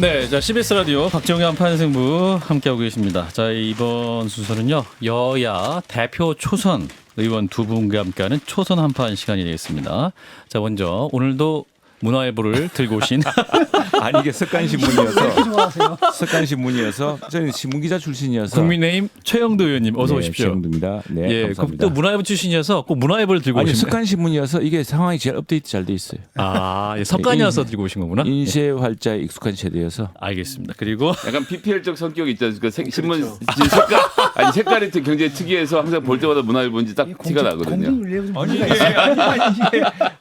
네, 자 CBS 라디오 박정희 한판승부 함께하고 계십니다. 자 이번 순서는요 여야 대표 초선 의원 두 분과 함께하는 초선 한판 시간이 되겠습니다. 자 먼저 오늘도 문화일보를 들고 오신 아니 이게 습관신문이어서 저는 신문기자 출신이어서 국민의힘 최영도 의원님 어서 네, 오십시오. 최영도입니다. 네, 예, 감사합니다. 또 문화일보 출신이어서 꼭 문화일보를 들고 아니 오십니다. 습관신문이어서 이게 상황이 제일 업데이트 잘 돼 있어요. 아, 예, 석간이어서 들고 오신 거구나. 인쇄 활자에 익숙한 세대여서 알겠습니다. 그리고 약간 PPL적 성격이 있잖아요. 그 신문 색깔 아니 색깔이 굉장히 특이해서 항상 볼 때마다 문화일보인지 딱 티가 나거든요. 아니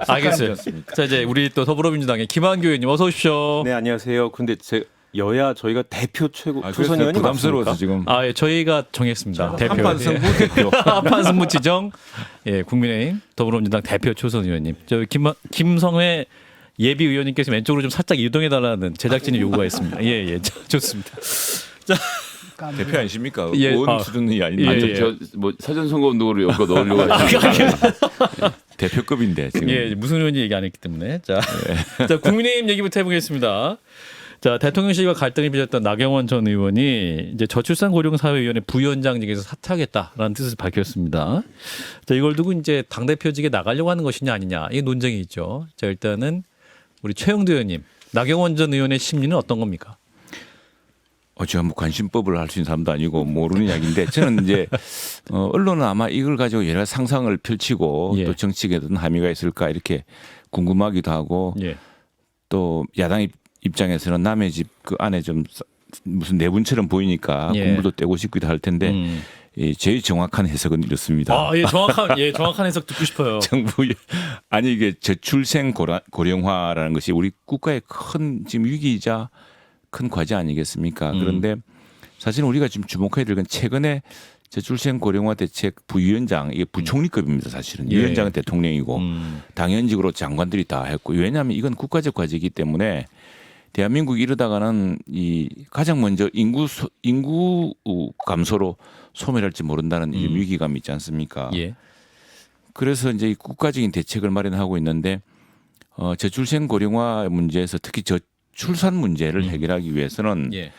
알겠어요. 자 이제 우리 또 더불어민주당의 김한규 의원님 어서 오십시오. 네 안녕하세요. 근데 여야 저희가 대표 최고 초선 의원이 부담스러워서 맞습니까? 지금 아, 예, 저희가 정했습니다. 대표. 한판승부 대표. 한판승부 지정. 예, 국민의힘 더불어민주당 대표 초선 의원님. 저 김성회 예비 의원님께서 왼쪽으로 좀 살짝 이동해 달라는 제작진의 요구가 있습니다. 예, 예. 좋습니다. 자, 대표 아니십니까? 예, 의원 수준이 아닌데 예, 예. 저뭐 사전 선거 운동으로 엮어 넣으려고 하시는 대표급인데 지금. 예, 무슨 의원이 얘기 안 했기 때문에. 자, 자, 국민의힘 얘기부터 해보겠습니다. 자, 대통령실과 갈등이 빚었던 나경원 전 의원이 이제 저출산고령사회위원회 부위원장직에서 사퇴하겠다라는 뜻을 밝혔습니다. 자, 이걸 두고 이제 당대표직에 나가려고 하는 것이냐 아니냐 이 논쟁이 있죠. 자, 일단은 우리 최영도 의원님, 나경원 전 의원의 심리는 어떤 겁니까? 제가 뭐 관심법을 할 수 있는 사람도 아니고 모르는 이야기인데 저는 이제 언론은 아마 이걸 가지고 여러 상상을 펼치고 예. 또 정치에 어떤 함의가 있을까 이렇게 궁금하기도 하고 예. 또 야당 입장에서는 남의 집 그 안에 좀 무슨 내분처럼 보이니까 예. 공부도 떼고 싶기도 할 텐데 제일 정확한 해석은 이렇습니다. 아, 예, 정확한 해석 듣고 싶어요. 정부 아니 이게 저출생 고령화라는 것이 우리 국가의 큰 지금 위기이자 큰 과제 아니겠습니까? 그런데 사실 우리가 지금 주목해야 될 건 최근에 저출생 고령화 대책 부위원장 이게 부총리급입니다. 사실은 예. 위원장은 대통령이고 당연직으로 장관들이 다 했고 왜냐하면 이건 국가적 과제이기 때문에 대한민국이 이러다가는 이 가장 먼저 인구 감소로 소멸할지 모른다는 이 위기감이 있지 않습니까? 예. 그래서 이제 이 국가적인 대책을 마련하고 있는데 저출생 고령화 문제에서 특히 저출산 문제를 해결하기 위해서는 예.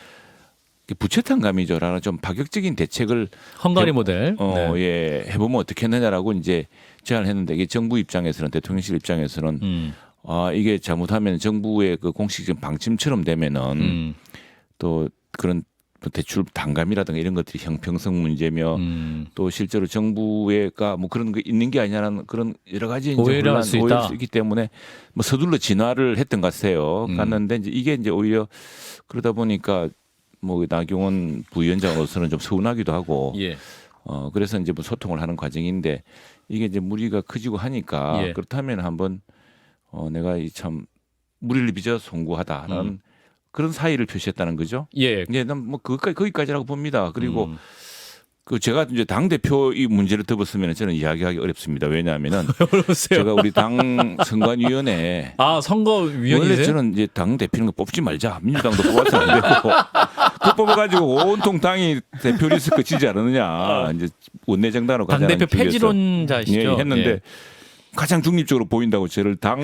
부채탄감이죠라는 좀 파격적인 대책을 헝가리 모델. 네. 예, 해보면 어떻겠느냐라고 이제 제안을 했는데 이게 정부 입장에서는 대통령실 입장에서는 이게 잘못하면 정부의 그 공식적인 방침처럼 되면은 또 그런 대출 단감이라든가 이런 것들이 형평성 문제며 또 실제로 정부가 뭐 그런 거 있는 게 아니냐는 그런 여러 가지 이제 오해를 할 수 오해할 있다. 수 있기 때문에 뭐 서둘러 진화를 했던 것 같아요. 갔는데 이제 이게 이제 오히려 그러다 보니까 뭐 나경원 부위원장으로서는 좀 서운하기도 하고 예. 그래서 이제 뭐 소통을 하는 과정인데 이게 이제 무리가 커지고 하니까 예. 그렇다면 한번 내가 이 참 무리를 빚어 송구하다라는 그런 사의를 표시했다는 거죠. 예. 예, 난 뭐 거기까지라고 봅니다. 그리고 그 제가 이제 당 대표 이 문제를 들었으면 저는 이야기하기 어렵습니다. 왜냐하면은 어려우세요. 제가 우리 당 선관위원회 아, 원래 선거위원이세요? 저는 이제 당 대표는 거 뽑지 말자. 민주당도 뽑아서 안 되고 그 뽑아가지고 온통 당이 대표 리스크 지지 않느냐. 이제 원내정당으로 가자는 당대표 쪽에서 폐지론자시죠? 예, 했는데 예. 가장 중립적으로 보인다고 저를 당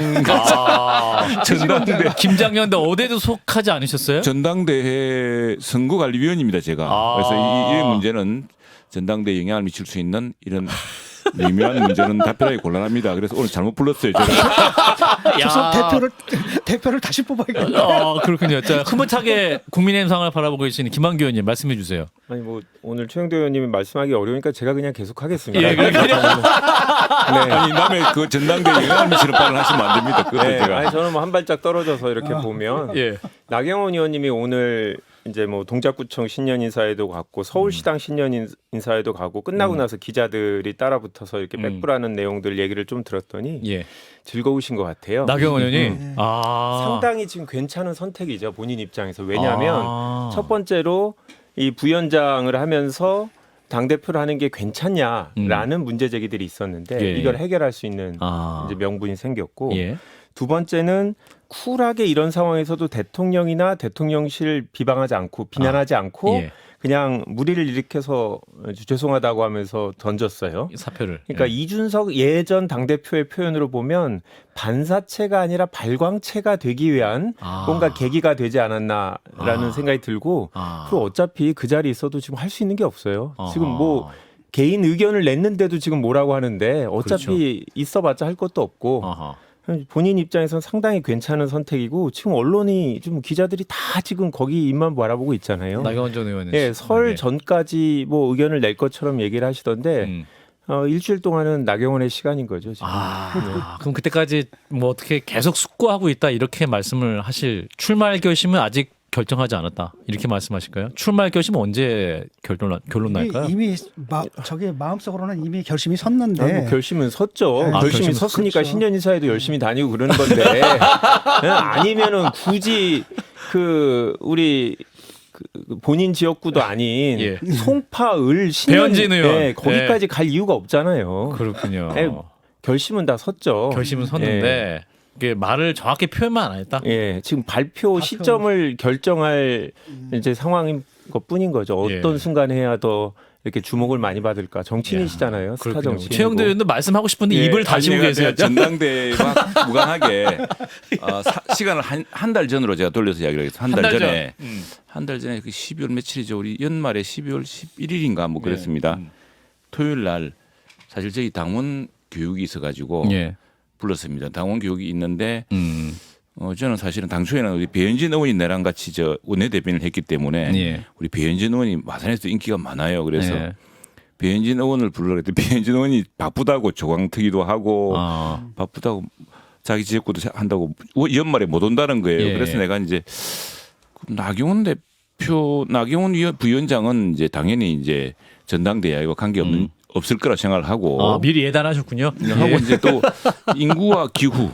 전당대 김장현도 어디에도 속하지 않으셨어요? 전당대회 선거관리위원입니다. 제가. 그래서 이 문제는 전당대에 영향을 미칠 수 있는 이런 미묘한 문제는 답변하기 곤란합니다. 그래서 오늘 잘못 불렀어요. 그래서 대표를 다시 뽑아야겠다. 그렇군요. 자, 흐뭇하게 국민의힘 상황을 바라보고 계시는 김한규 의원님 말씀해 주세요. 아니 뭐 오늘 최영도 의원님이 말씀하기 어려우니까 제가 그냥 계속하겠습니다. 예, 그러니까 아니 남의 그 전당대에 영향을 미치는 발언 하시면 안 됩니다. 그것도 네, 제가. 아니 저는 뭐 한 발짝 떨어져서 이렇게 보면 예. 나경원 의원님이 오늘 이제 뭐 동작구청 신년 인사에도 갔고 서울시당 신년 인사에도 가고 끝나고 나서 기자들이 따라붙어서 이렇게 백부라는 내용들 얘기를 좀 들었더니 예. 즐거우신 것 같아요. 나경원 의원이 상당히 지금 괜찮은 선택이죠 본인 입장에서. 왜냐하면 첫 번째로 이 부위원장을 하면서 당 대표를 하는 게 괜찮냐라는 문제 제기들이 있었는데 예. 이걸 해결할 수 있는 이제 명분이 생겼고 두 번째는 쿨하게 이런 상황에서도 대통령이나 대통령실 비방하지 않고 비난하지 않고 그냥 무리를 일으켜서 죄송하다고 하면서 던졌어요. 사표를. 그러니까 예. 이준석 예전 당대표의 표현으로 보면 반사체가 아니라 발광체가 되기 위한 뭔가 계기가 되지 않았나라는 생각이 들고 그리고 어차피 그 자리에 있어도 지금 할 수 있는 게 없어요. 지금 뭐 개인 의견을 냈는데도 지금 뭐라고 하는데 어차피 그렇죠. 있어봤자 할 것도 없고 아하. 본인 입장에서는 상당히 괜찮은 선택이고 지금 언론이 좀 기자들이 다 지금 거기 입만 바라보고 있잖아요. 나경원 전 의원은 예, 설 예. 전까지 뭐 의견을 낼 것처럼 얘기를 하시던데 일주일 동안은 나경원의 시간인 거죠. 지금. 그럼 그때까지 뭐 어떻게 계속 숙고하고 있다 이렇게 말씀을 하실 출마할 결심은 아직 결정하지 않았다 이렇게 말씀하실까요? 출마할 결심은 언제 결론 날까요? 이미 저기 마음속으로는 이미 결심이 섰는데 뭐 결심은 섰죠. 결심은 결심이 섰으니까 섰죠. 신년 인사에도 열심히 다니고 그러는 건데 아니면은 굳이 그 우리 그 본인 지역구도 아닌 예. 송파 을 신년 배현진 의원. 예, 거기까지 갈 이유가 없잖아요. 그렇군요. 예, 결심은 다 섰죠. 결심은 섰는데 이게 말을 정확히 표현만 안 했다. 예, 지금 발표 시점을 결정할 이제 상황인 것뿐인 거죠. 어떤 예. 순간에 해야 더 이렇게 주목을 많이 받을까? 정치인이시잖아요. 스타 그렇군요. 정치인. 최영도 의원도 말씀하고 싶은데 예, 입을 다시고 아니, 계세요. 내가 전당대회와 무관하게 시간을 한 달 전으로 제가 돌려서 이야기를 하겠습니다. 한 달 전에 한 달 전에 그 12월 며칠이죠. 우리 연말에 12월 11일인가 뭐 그랬습니다. 토요일 날 사실 저희 당원 교육이 있어가지고 예. 불렀습니다. 당원 교육이 있는데 저는 사실은 당초에는 우리 배현진 의원이 나랑 같이 저 원내대변인을 했기 때문에 예. 우리 배현진 의원이 마산에서 인기가 많아요. 그래서 예. 배현진 의원을 부르려고 했더니 배현진 의원이 바쁘다고 조강특위도 하고 바쁘다고 자기 지역구도 한다고 연말에 못 온다는 거예요. 예. 그래서 내가 이제 나경원 부위원장은 이제 당연히 이제 전당대회와 관계 없을 거라 생각을 하고 미리 예단하셨군요. 하고 이제 또 인구와 기후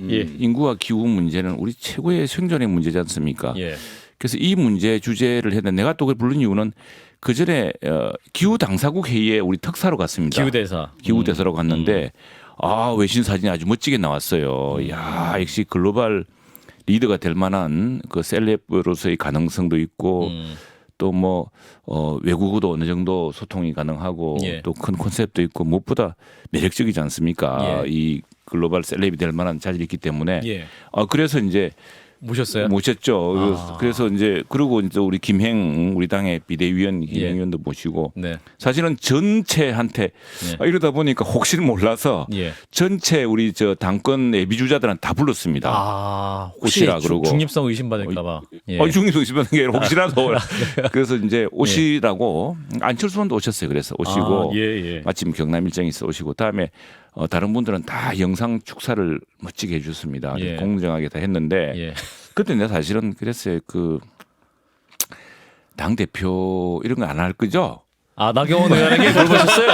예. 인구와 기후 문제는 우리 최고의 생존의 문제지 않습니까? 예. 그래서 이 문제 주제를 했는데 내가 또 그걸 부른 이유는 그 전에 기후 당사국 회의에 우리 특사로 갔습니다. 기후대사로 갔는데 외신 사진이 아주 멋지게 나왔어요. 야 역시 글로벌 리더가 될 만한 그 셀럽으로서의 가능성도 있고 또 뭐 외국어도 어느 정도 소통이 가능하고 예. 또 큰 콘셉트도 있고 무엇보다 매력적이지 않습니까? 예. 이 글로벌 셀럽이 될 만한 자질이 있기 때문에 예. 그래서 이제 모셨어요? 모셨죠. 그래서 이제 그리고 이제 우리 김행 우리 당의 비대위원 김행 의원도 모시고 네. 사실은 전체한테 이러다 보니까 혹시는 몰라서 예. 전체 우리 저 당권 예비주자들은 다 불렀습니다. 혹시 오시라 그러고 중립성 의심받을까봐. 예. 중립성 의심받는 게 아니라 혹시라도 그래서 이제 오시라고 안철수 의원도 오셨어요. 그래서 오시고 예. 마침 경남 일정이 있어 오시고 다음에 다른 분들은 다 영상 축사를 멋지게 해주셨습니다. 예. 공정하게 다 했는데 예. 그때 내가 사실은 그랬어요. 그 당 대표 이런 거 안 할 거죠? 나경원 의원에게 물어보셨어요?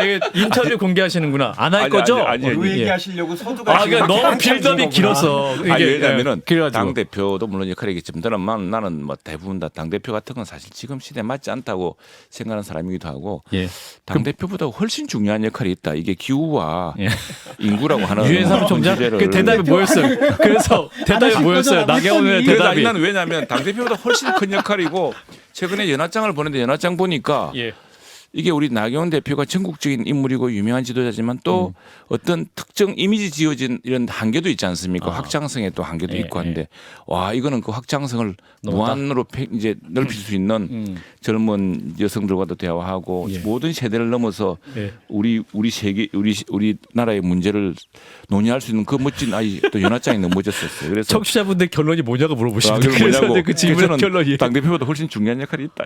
이게 인터뷰 공개하시는구나. 안 할 거죠? 아니. 그 예. 얘기하시려고 서두가 그러니까 너무 빌드업이 길어서. 왜냐하면은 그래가지고. 당 대표도 물론 역할이겠지만 나는 뭐 대부분 다 당 대표 같은 건 사실 지금 시대에 맞지 않다고 생각하는 사람이기도 하고 예. 당 대표보다 훨씬 중요한 역할이 있다. 이게 기후와 예. 인구라고 하는 유엔 사무총장 문제를 그 대답이 뭐였어요? 그래서 대답이 하실 뭐였어요? 거죠? 나경원 의원 그래서 대답이. 나는 왜냐하면 당 대표보다 훨씬 큰 역할이고 최근에 연합장을 보는데 연합장 보니까 예. 이게 우리 나경원 대표가 전국적인 인물이고 유명한 지도자지만 또 어떤 특정 이미지 지어진 이런 한계도 있지 않습니까? 확장성에 또 한계도 있고 한데 와 이거는 그 확장성을 무한으로 이제 넓힐 수 있는 젊은 여성들과도 대화하고 모든 세대를 넘어서 우리 세계 우리 나라의 문제를 논의할 수 있는 그 멋진 또 연합장이 너무 멋졌었어요. 그래서 청취자분들 결론이 뭐냐고 물어보시는데 뭐냐고 그 질문 결론이 당 대표보다 훨씬 중요한 역할이 있다.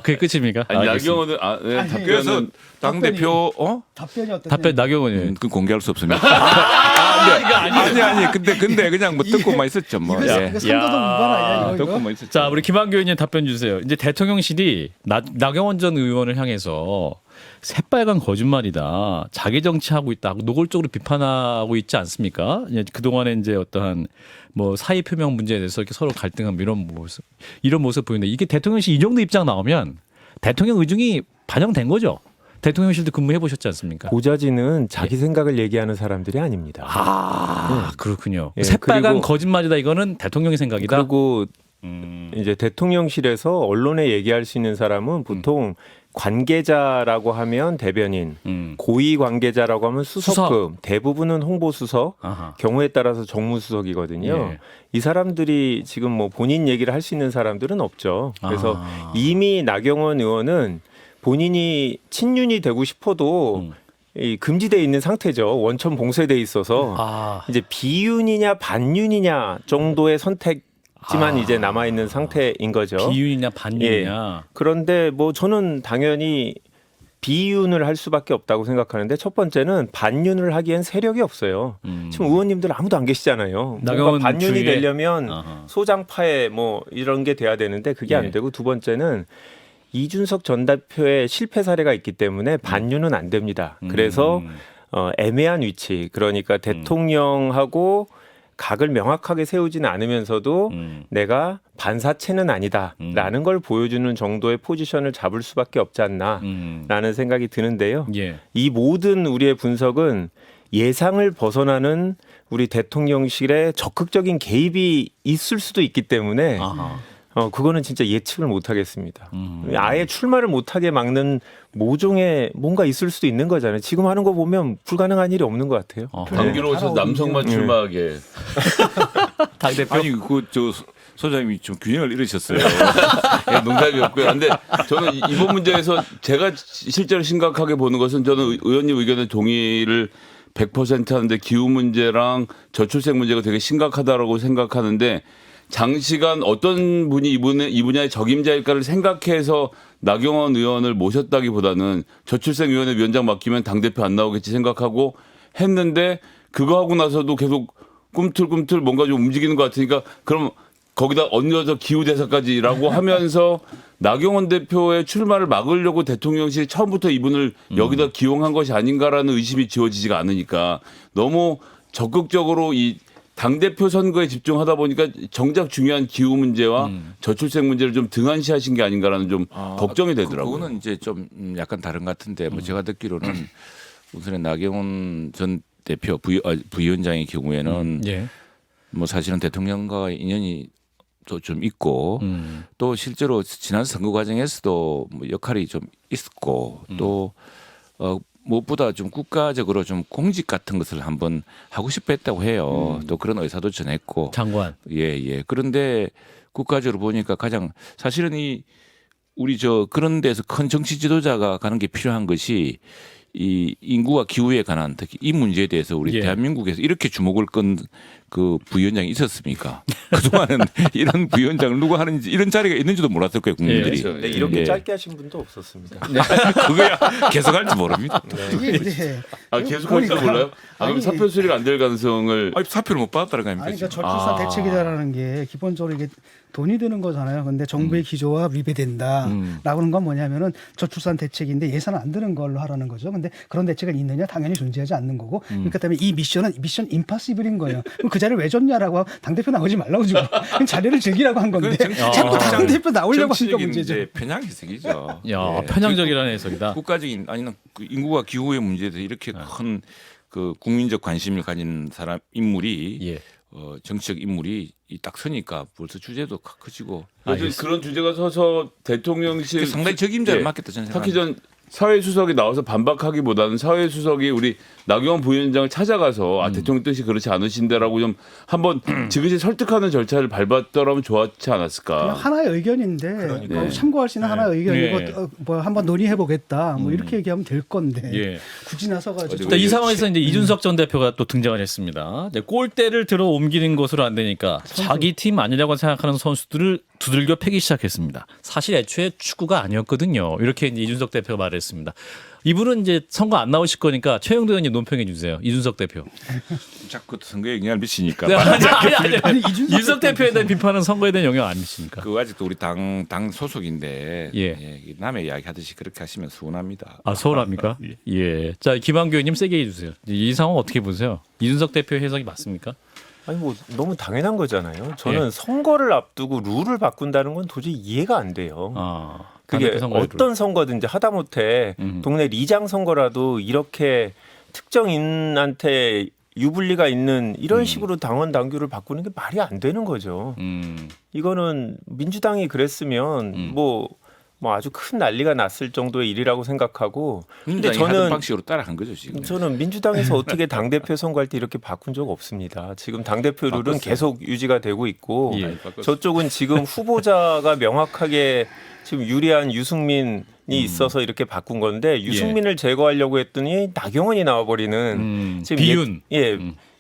그게 끝입니까? 나경원은 그래서 답변은 당 대표 답변이 어땠나요? 답변 나경원 의원. 그 공개할 수 없습니다. 아니 근데 그냥 뭐 듣고만 있었죠 뭐. 이거 예. 상도도 무관하야 이거. 듣고만 있었죠. 자, 우리 김한규 의원님 답변 주세요. 이제 대통령실이 나경원 전 의원을 향해서 새빨간 거짓말이다. 자기 정치하고 있다. 노골적으로 비판하고 있지 않습니까? 그동안에 이제 어떠한 뭐 사의 표명 문제에 대해서 이렇게 서로 갈등하는 이런 모습 보이는데 이게 대통령실 이 정도 입장 나오면 대통령 의중이 반영된 거죠. 대통령실도 근무해 보셨지 않습니까? 보좌진은 자기 생각을 얘기하는 사람들이 아닙니다. 그렇군요. 예, 새빨간 그리고- 거짓말이다. 이거는 대통령의 생각이다. 그리고 이제 대통령실에서 언론에 얘기할 수 있는 사람은 보통 관계자라고 하면 대변인, 고위 관계자라고 하면 수석급, 대부분은 홍보수석, 아하. 경우에 따라서 정무수석이거든요. 예. 이 사람들이 지금 뭐 본인 얘기를 할 수 있는 사람들은 없죠. 그래서 이미 나경원 의원은 본인이 친윤이 되고 싶어도 이 금지돼 있는 상태죠. 원천 봉쇄돼 있어서 이제 비윤이냐 반윤이냐 정도의 선택지만 이제 남아 있는 상태인 거죠. 비윤이냐 반윤이냐. 그런데 뭐 저는 당연히 비윤을 할 수밖에 없다고 생각하는데 첫 번째는 반윤을 하기엔 세력이 없어요. 지금 의원님들 아무도 안 계시잖아요. 나경원 뭔가 반윤이 주위에? 되려면 아하. 소장파에 뭐 이런 게 돼야 되는데 그게 예. 안 되고 두 번째는 이준석 전 대표의 실패 사례가 있기 때문에 반윤은 안 됩니다. 그래서 애매한 위치, 그러니까 대통령하고 각을 명확하게 세우지는 않으면서도 내가 반사체는 아니다라는 걸 보여주는 정도의 포지션을 잡을 수밖에 없지 않나라는 생각이 드는데요. 예. 이 모든 우리의 분석은 예상을 벗어나는 우리 대통령실의 적극적인 개입이 있을 수도 있기 때문에 아하. 그거는 진짜 예측을 못 하겠습니다. 아예 출마를 못하게 막는 모종의 뭔가 있을 수도 있는 거잖아요. 지금 하는 거 보면 불가능한 일이 없는 것 같아요. 당기로 오셔서 남성만 출마하게. 당대표. 아니 저 소장님이 좀 균형을 잃으셨어요. 예, 농담이었고요. 근데 저는 이번 문제에서 제가 실제로 심각하게 보는 것은 저는 의원님 의견에 동의를 100% 하는데 기후 문제랑 저출생 문제가 되게 심각하다라고 생각하는데 장시간 어떤 분이 이 분야의 적임자일까를 생각해서 나경원 의원을 모셨다기보다는 저출생위원회 위원장 맡기면 당대표 안 나오겠지 생각하고 했는데 그거 하고 나서도 계속 꿈틀꿈틀 뭔가 좀 움직이는 것 같으니까 그럼 거기다 얹어서 기후대사까지라고 하면서 나경원 대표의 출마를 막으려고 대통령실이 처음부터 이분을 여기다 기용한 것이 아닌가라는 의심이 지워지지가 않으니까 너무 적극적으로 이 당대표 선거에 집중하다 보니까 정작 중요한 기후 문제와 저출생 문제를 좀 등한시하신 게 아닌가라는 좀 걱정이 되더라고요. 그거는 이제 좀 약간 다른 것 같은데 뭐 제가 듣기로는 우선에 나경원 전 대표 부위원장의 경우에는 예. 뭐 사실은 대통령과 인연이 또 좀 있고 또 실제로 지난 선거 과정에서도 뭐 역할이 좀 있었고 또 무엇보다 좀 국가적으로 좀 공직 같은 것을 한번 하고 싶어 했다고 해요. 또 그런 의사도 전했고. 장관. 예. 그런데 국가적으로 보니까 가장 사실은 우리 그런 데서 큰 정치 지도자가 가는 게 필요한 것이 이 인구와 기후에 관한 특히 이 문제에 대해서 우리 예. 대한민국에서 이렇게 주목을 끈 그 부위원장이 있었습니까? 그동안은 이런 부위원장을 누가 하는지 이런 자리가 있는지도 몰랐을 거예요, 국민들이. 그렇죠. 네, 이렇게 예. 짧게 하신 분도 없었습니다. 그거야 계속 할지 모릅니다. 이게 이제 계속 할지 몰라요? 그럼 아니, 사표 수리가 안 될 가능성을 아니, 사표를 못 받았다는 거 아닙니까? 아니, 그러니까 지금? 저출산 대책이다라는 게 기본적으로 이게 돈이 드는 거잖아요. 근데 정부의 기조와 위배된다라고 하는 건 뭐냐면은 저출산 대책인데 예산은 안 드는 걸로 하라는 거죠. 근데 그런 대책은 있느냐? 당연히 존재하지 않는 거고. 그러니까 때문에 이 미션은 미션 임파서블인 거예요. 그럼 그 자리를 왜 줬냐라고 하면 당대표 나오지 말라고 지금 자리를 즐기라고 한 건데 자꾸 당대표 나오려고 하니까 문제죠. 정치적인 편향 해석이죠. 야, 예. 편향적이라는 해석이다. 국가적인 아니면 그 인구와 기후의 문제에 대해서 이렇게 큰 그 국민적 관심을 가진 사람 인물이 예. 정치적 인물이 딱 서니까 벌써 주제도 커지고 그런 주제가 서서 대통령실 상당히 적임자를 예. 맡겠다 저는 특히 생각합니다. 전 사회수석이 나와서 반박하기보다는 사회수석이 우리 나경원 부위원장을 찾아가서 대통령 뜻이 그렇지 않으신데라고 좀 한번 지그시 설득하는 절차를 밟았더라면 좋았지 그냥 않았을까. 하나의 의견인데 네. 참고할 수 있는 하나의 의견이고 네. 뭐 한번 논의해 보겠다 뭐 이렇게 얘기하면 될 건데 예. 굳이 나서가지고 자, 이 상황에서 이제 이준석 전 대표가 또 등장을 했습니다. 이제 골대를 들어 옮기는 것으로 안 되니까 자기 팀 아니라고 생각하는 선수들을 두들겨 패기 시작했습니다. 사실 애초에 축구가 아니었거든요. 이렇게 이제 이준석 대표가 말했습니다. 이분은 이제 선거 안 나오실 거니까 최영도 의원님 논평해 주세요. 이준석 대표. 자꾸 선거에 영향을 미치니까 아니, 이준석 대표에 대한 비판은 선거에 대한 영향 안 미칩니까? 그 아직도 우리 당 소속인데 예. 남의 이야기 하듯이 그렇게 하시면 서운합니다. 아, 서울합니까? 예. 자, 김한규 의원님 세게 해주세요. 이 상황 어떻게 보세요? 이준석 대표 해석이 맞습니까? 아니 뭐 너무 당연한 거잖아요. 저는 예. 선거를 앞두고 룰을 바꾼다는 건 도저히 이해가 안 돼요. 아, 그게 당대표 선거의 룰. 어떤 선거든지 하다못해 동네 리장 선거라도 이렇게 특정인한테 유불리가 있는 이런 식으로 당원 당규를 바꾸는 게 말이 안 되는 거죠. 이거는 민주당이 그랬으면 뭐 아주 큰 난리가 났을 정도의 일이라고 생각하고. 근데 민주당이 하던 저는 방식으로 따라한 거죠 지금. 저는 민주당에서 어떻게 당 대표 선거할 때 이렇게 바꾼 적 없습니다. 지금 당 대표 룰은 바꿨어요. 계속 유지가 되고 있고 예. 저쪽은 지금 후보자가 명확하게 지금 유리한 유승민이 있어서 이렇게 바꾼 건데 유승민을 제거하려고 했더니 나경원이 나와버리는 지금 비윤.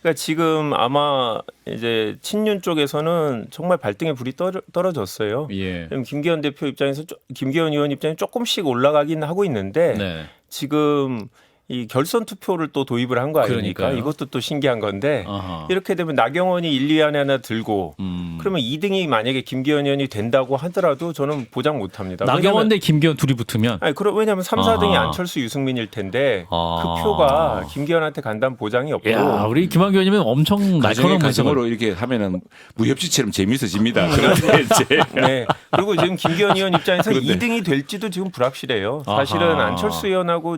그러니까 지금 아마 이제 친윤 쪽에서는 정말 발등에 불이 떨어졌어요. 예. 김기현 대표 입장에서 김기현 의원 입장에 조금씩 올라가긴 하고 있는데 네. 지금 이 결선 투표를 또 도입을 한 거 아닙니까? 그러니까요. 이것도 또 신기한 건데 아하. 이렇게 되면 나경원이 1, 2안에 하나 들고 그러면 2등이 만약에 김기현 의원이 된다고 하더라도 저는 보장 못합니다. 나경원 대 김기현 둘이 붙으면 왜냐하면 3, 4등이 아하. 안철수 유승민일 텐데 아. 그 표가 김기현한테 간다는 보장이 없고 야, 우리 김한규 의원님은 엄청 날카로운 분석을. 가정으로 이렇게 하면은 무협지처럼 재밌어집니다. 그런데 이제 네. 그리고 지금 김기현 의원 입장에서 2등이 될지도 지금 불확실해요. 사실은 아하. 안철수 의원하고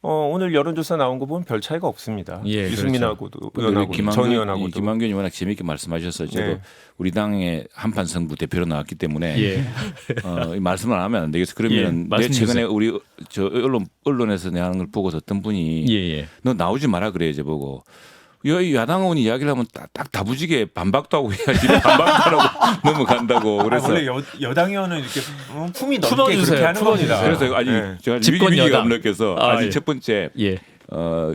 오늘 여론조사 나온 거 보면 별 차이가 없습니다. 예, 유승민하고도 근데 의원하고 전 의원하고도. 김한규 의원이 워낙 재미있게 말씀하셨어요. 저도 네. 우리 당의 한판 승부 대표로 나왔기 때문에 예. 이 말씀을 안 하면 안 되겠어. 그러면 예, 내 말씀 최근에 주세요. 우리 저 언론에서 내하는 걸 보고서 어떤 분이 예. 너 나오지 마라 그래요. 저 보고. 야당 의원이 이야기를 하면 딱 다부지게 반박도 하고 해야지 반박도 하고 넘어간다고. 그래서 원래 여당 의원은 이렇게 품이 넓게 품어주세요. 그렇게 하는 겁니다. 그래서 아직 네. 제가 집권 위기가 여당. 없느껴서 아, 아직 예. 첫 번째 예.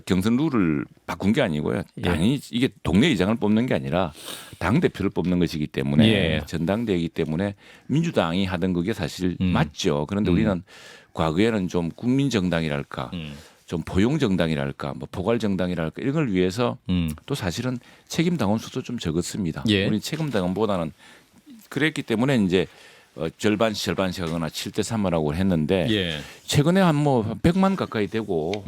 경선 룰을 바꾼 게 아니고요. 예. 당연히 이게 동네 의장을 뽑는 게 아니라 당 대표를 뽑는 것이기 때문에 예. 전당대회이기 때문에 민주당이 하던 그게 사실 맞죠. 그런데 우리는 과거에는 좀 국민 정당이랄까, 좀 포용 정당이랄까, 뭐 포괄 정당이랄까 이런 걸 위해서 또 사실은 책임 당원 수도 좀 적었습니다. 예. 우리 책임 당원보다는 그랬기 때문에 이제 절반씩 하거나 7대 3을 하고 했는데 예. 최근에 한 뭐 100만 가까이 되고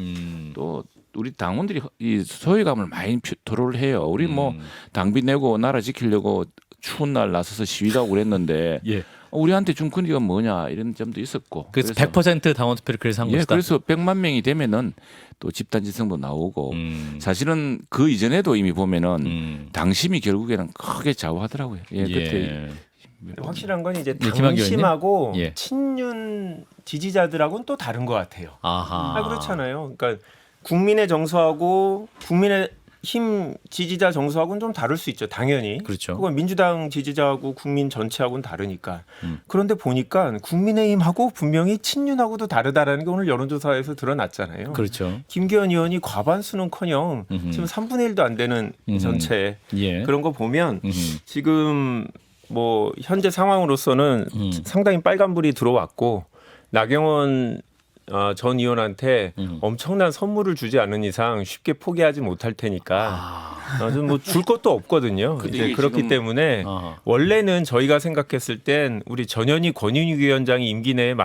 또 우리 당원들이 이 소외감을 많이 토로를 해요. 우리 뭐 당비 내고 나라 지키려고 추운 날 나서서 시위도 하고 그랬는데 예. 우리한테 준 권리가 뭐냐 이런 점도 있었고. 그래서 100% 당원 투표를 그래서 한 예, 것이다. 그래서 100만 명이 되면은 또 집단 지성도 나오고 사실은 그 이전에도 이미 보면은 당심이 결국에는 크게 좌우하더라고요. 예, 그때 확실한 건 이제 네, 김한규 당심하고 의원님? 예. 친윤 지지자들하고는 또 다른 것 같아요. 아하. 그렇잖아요. 그러니까 국민의 정서하고 국민의 힘 지지자 정서하고는 좀 다를 수 있죠. 당연히. 그렇죠. 그건 민주당 지지자하고 국민 전체하고는 다르니까. 그런데 보니까 국민의힘하고 분명히 친윤하고도 다르다라는 게 오늘 여론조사에서 드러났잖아요. 그렇죠. 김기현 의원이 과반수는커녕 지금 3분의 1도 안 되는 전체 예. 그런 거 보면 지금 뭐 현재 상황으로서는 상당히 빨간불이 들어왔고 나경원 전 의원한테 엄청난 선물을 주지 않은 이상 쉽게 포기하지 못할 테니까 좀 뭐 줄 것도 없거든요. 근데 이제 이게 그렇기 지금- 때문에 원래는 저희가 생각했을 땐 우리 전현희 권윤희 위원장이 임기 내에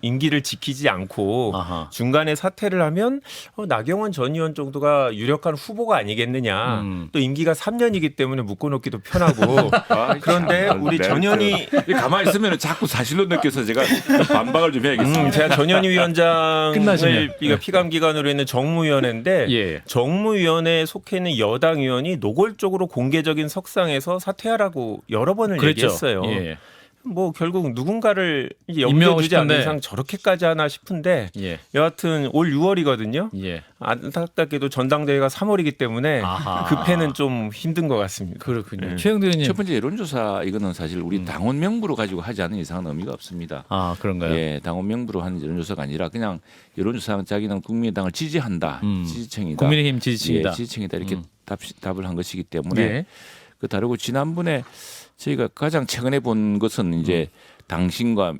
임기를 지키지 않고 아하. 중간에 사퇴를 하면 나경원 전 의원 정도가 유력한 후보가 아니겠느냐. 또 임기가 3년이기 때문에 묶어놓기도 편하고. 그런데 우리 전현희 가만히 있으면 자꾸 사실로 느껴서 제가 반박을 좀 해야겠습니다. 제가 전현희 위원장을 끝나시네요. 피감기관으로 있는 정무위원회인데 예. 정무위원회에 속해 있는 여당 의원이 노골적으로 공개적인 석상에서 사퇴하라고 여러 번을 그랬죠. 얘기했어요. 예. 뭐 결국 누군가를 이제 임명하고 염두에 두지 않는 싶은데. 이상 저렇게까지 하나 싶은데 예. 여하튼 올 6월이거든요. 예. 안타깝게도 전당대회가 3월이기 때문에 아하. 그 패는 좀 힘든 것 같습니다. 그렇군요. 네. 최영대 의원님. 첫 번째 여론조사 이거는 사실 우리 당원 명부로 가지고 하지 않은 이상은 의미가 없습니다. 아, 그런가요? 예, 당원 명부로 하는 여론조사가 아니라 그냥 여론조사는 자기는 국민의당을 지지한다, 지지층이다, 국민의힘 지지층이다. 예, 지지층이다 이렇게 답을 한 것이기 때문에 예. 그 다르고 지난번에 저희가 가장 최근에 본 것은 이제 당신과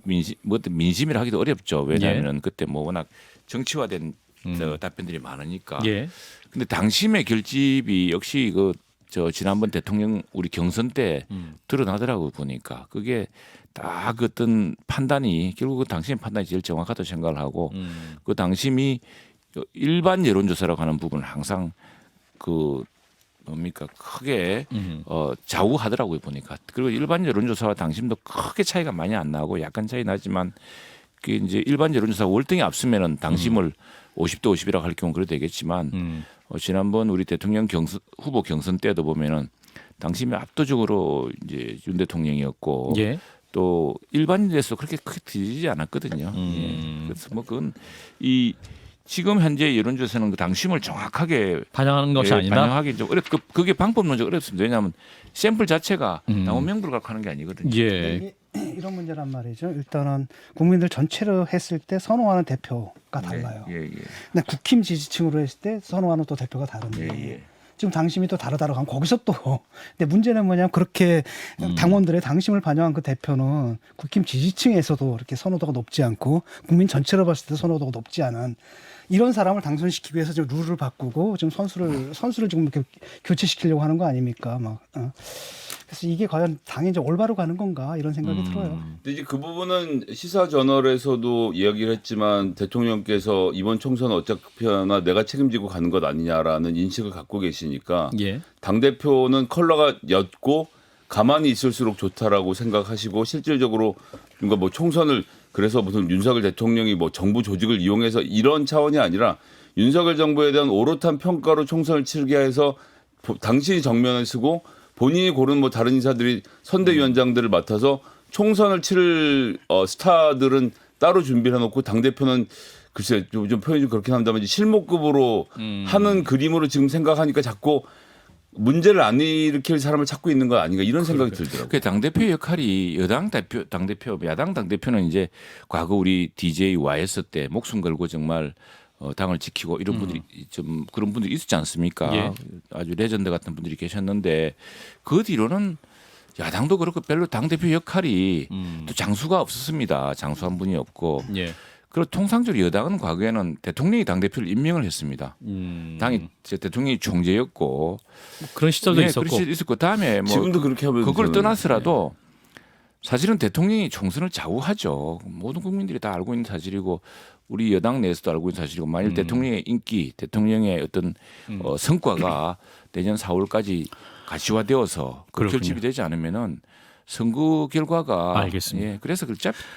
민심이라 하기도 어렵죠. 왜냐하면 그때 뭐 워낙 정치화된 답변들이 많으니까. 예. 근데 당심의 결집이 역시 저 지난번 대통령 우리 경선 때 드러나더라고 보니까 그게 딱 어떤 판단이 결국 그 당심의 판단이 제일 정확하다고 생각을 하고 그 당심이 일반 여론조사라고 하는 부분을 항상 뭡니까 크게 좌우하더라고요 보니까. 그리고 일반 여론조사와 당심도 크게 차이가 많이 안 나고 약간 차이 나지만 그게 이제 일반 여론조사 월등히 앞서면은 당심을 50대 50이라고 할 경우 그래도 되겠지만 지난번 우리 대통령 후보 경선 때도 보면은 당시에 압도적으로 이제 윤 대통령이었고 예. 또 일반인에서 그렇게 크게 뒤지지 않았거든요. 예. 그래서 뭐 그건 이 지금 현재 여론조사는 그 당심을 정확하게 반영하는 것이 예, 아니다. 반영하기 좀 그게 방법론적 어렵습니다. 왜냐하면 샘플 자체가 당원 명부를 갖고 하는 게 아니거든요. 예. 이게 이런 문제란 말이죠. 일단은 국민들 전체로 했을 때 선호하는 대표가 달라요. 예, 예. 근데 국힘 지지층으로 했을 때 선호하는 또 대표가 다른데 예, 예. 지금 당심이 또 다르다고 하면 거기서 또 근데 문제는 뭐냐면 그렇게 당원들의 당심을 반영한 그 대표는 국힘 지지층에서도 이렇게 선호도가 높지 않고 국민 전체로 봤을 때 선호도가 높지 않은 이런 사람을 당선시키기 위해서 지금 룰을 바꾸고 지금 선수를 지금 이렇게 교체시키려고 하는 거 아닙니까? 막 그래서 이게 과연 당이 이제 올바로 가는 건가 이런 생각이 들어요. 근데 이제 그 부분은 시사 저널에서도 이야기를 했지만 대통령께서 이번 총선 어차피나 내가 책임지고 가는 것 아니냐라는 인식을 갖고 계시니까 예. 당 대표는 컬러가 옅고 가만히 있을수록 좋다라고 생각하시고 실질적으로 뭔가 뭐 총선을 그래서 무슨 윤석열 대통령이 뭐 정부 조직을 이용해서 이런 차원이 아니라 윤석열 정부에 대한 오롯한 평가로 총선을 치르게 해서 당신이 정면을 쓰고 본인이 고른 뭐 다른 인사들이 선대위원장들을 맡아서 총선을 치를 스타들은 따로 준비를 해놓고 당 대표는 글쎄 좀 표현이 좀 그렇긴 합니다만 실무급으로 하는 그림으로 지금 생각하니까 자꾸 문제를 안 일으킬 사람을 찾고 있는 거 아닌가 이런 생각이 들더라고요. 그 당대표 역할이 야당 당대표는 이제 과거 우리 DJ YS 때 목숨 걸고 정말 당을 지키고 이런 분들이 좀 그런 분들이 있었지 않습니까? 예. 아주 레전드 같은 분들이 계셨는데 그 뒤로는 야당도 그렇고 별로 당대표 역할이 또 장수가 없었습니다. 장수 한 분이 없고 예. 그리고 통상적으로 여당은 과거에는 대통령이 당대표를 임명을 했습니다. 당이 대통령이 총재였고 그런 시절도 예, 있었고. 그런 시절도 있었고 다음에 뭐 지금도 그렇게 하면 그걸 저는 떠나서라도 사실은 대통령이 총선을 좌우하죠. 모든 국민들이 다 알고 있는 사실이고 우리 여당 내에서도 알고 있는 사실이고 만일 대통령의 인기, 대통령의 어떤 성과가 내년 4월까지 가시화되어서 그 그렇군요. 결집이 되지 않으면은 선거 결과가 알겠습니다. 예, 그래서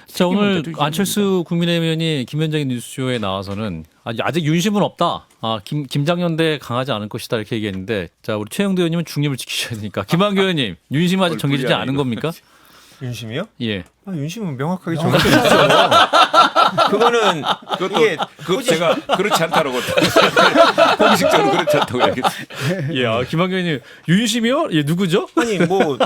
자, 오늘 안철수 국민의힘 의원이 김현정의 뉴스쇼에 나와서는 아직 윤심은 없다. 김장연대 강하지 않을 것이다 이렇게 얘기했는데 자 우리 최영도 의원님은 중립을 지키셔야 되니까 김한규 의원님 윤심 아직 정해지지 않은 겁니까? 윤심이요? 예. 윤심은 명확하게 정해져 있죠. 그거는 이게 그것 제가 그렇지 않다고 공식적으로 그렇지 않다고 얘기했어요. 예, 김한규 의원님 윤심이요? 예, 누구죠? 아니 뭐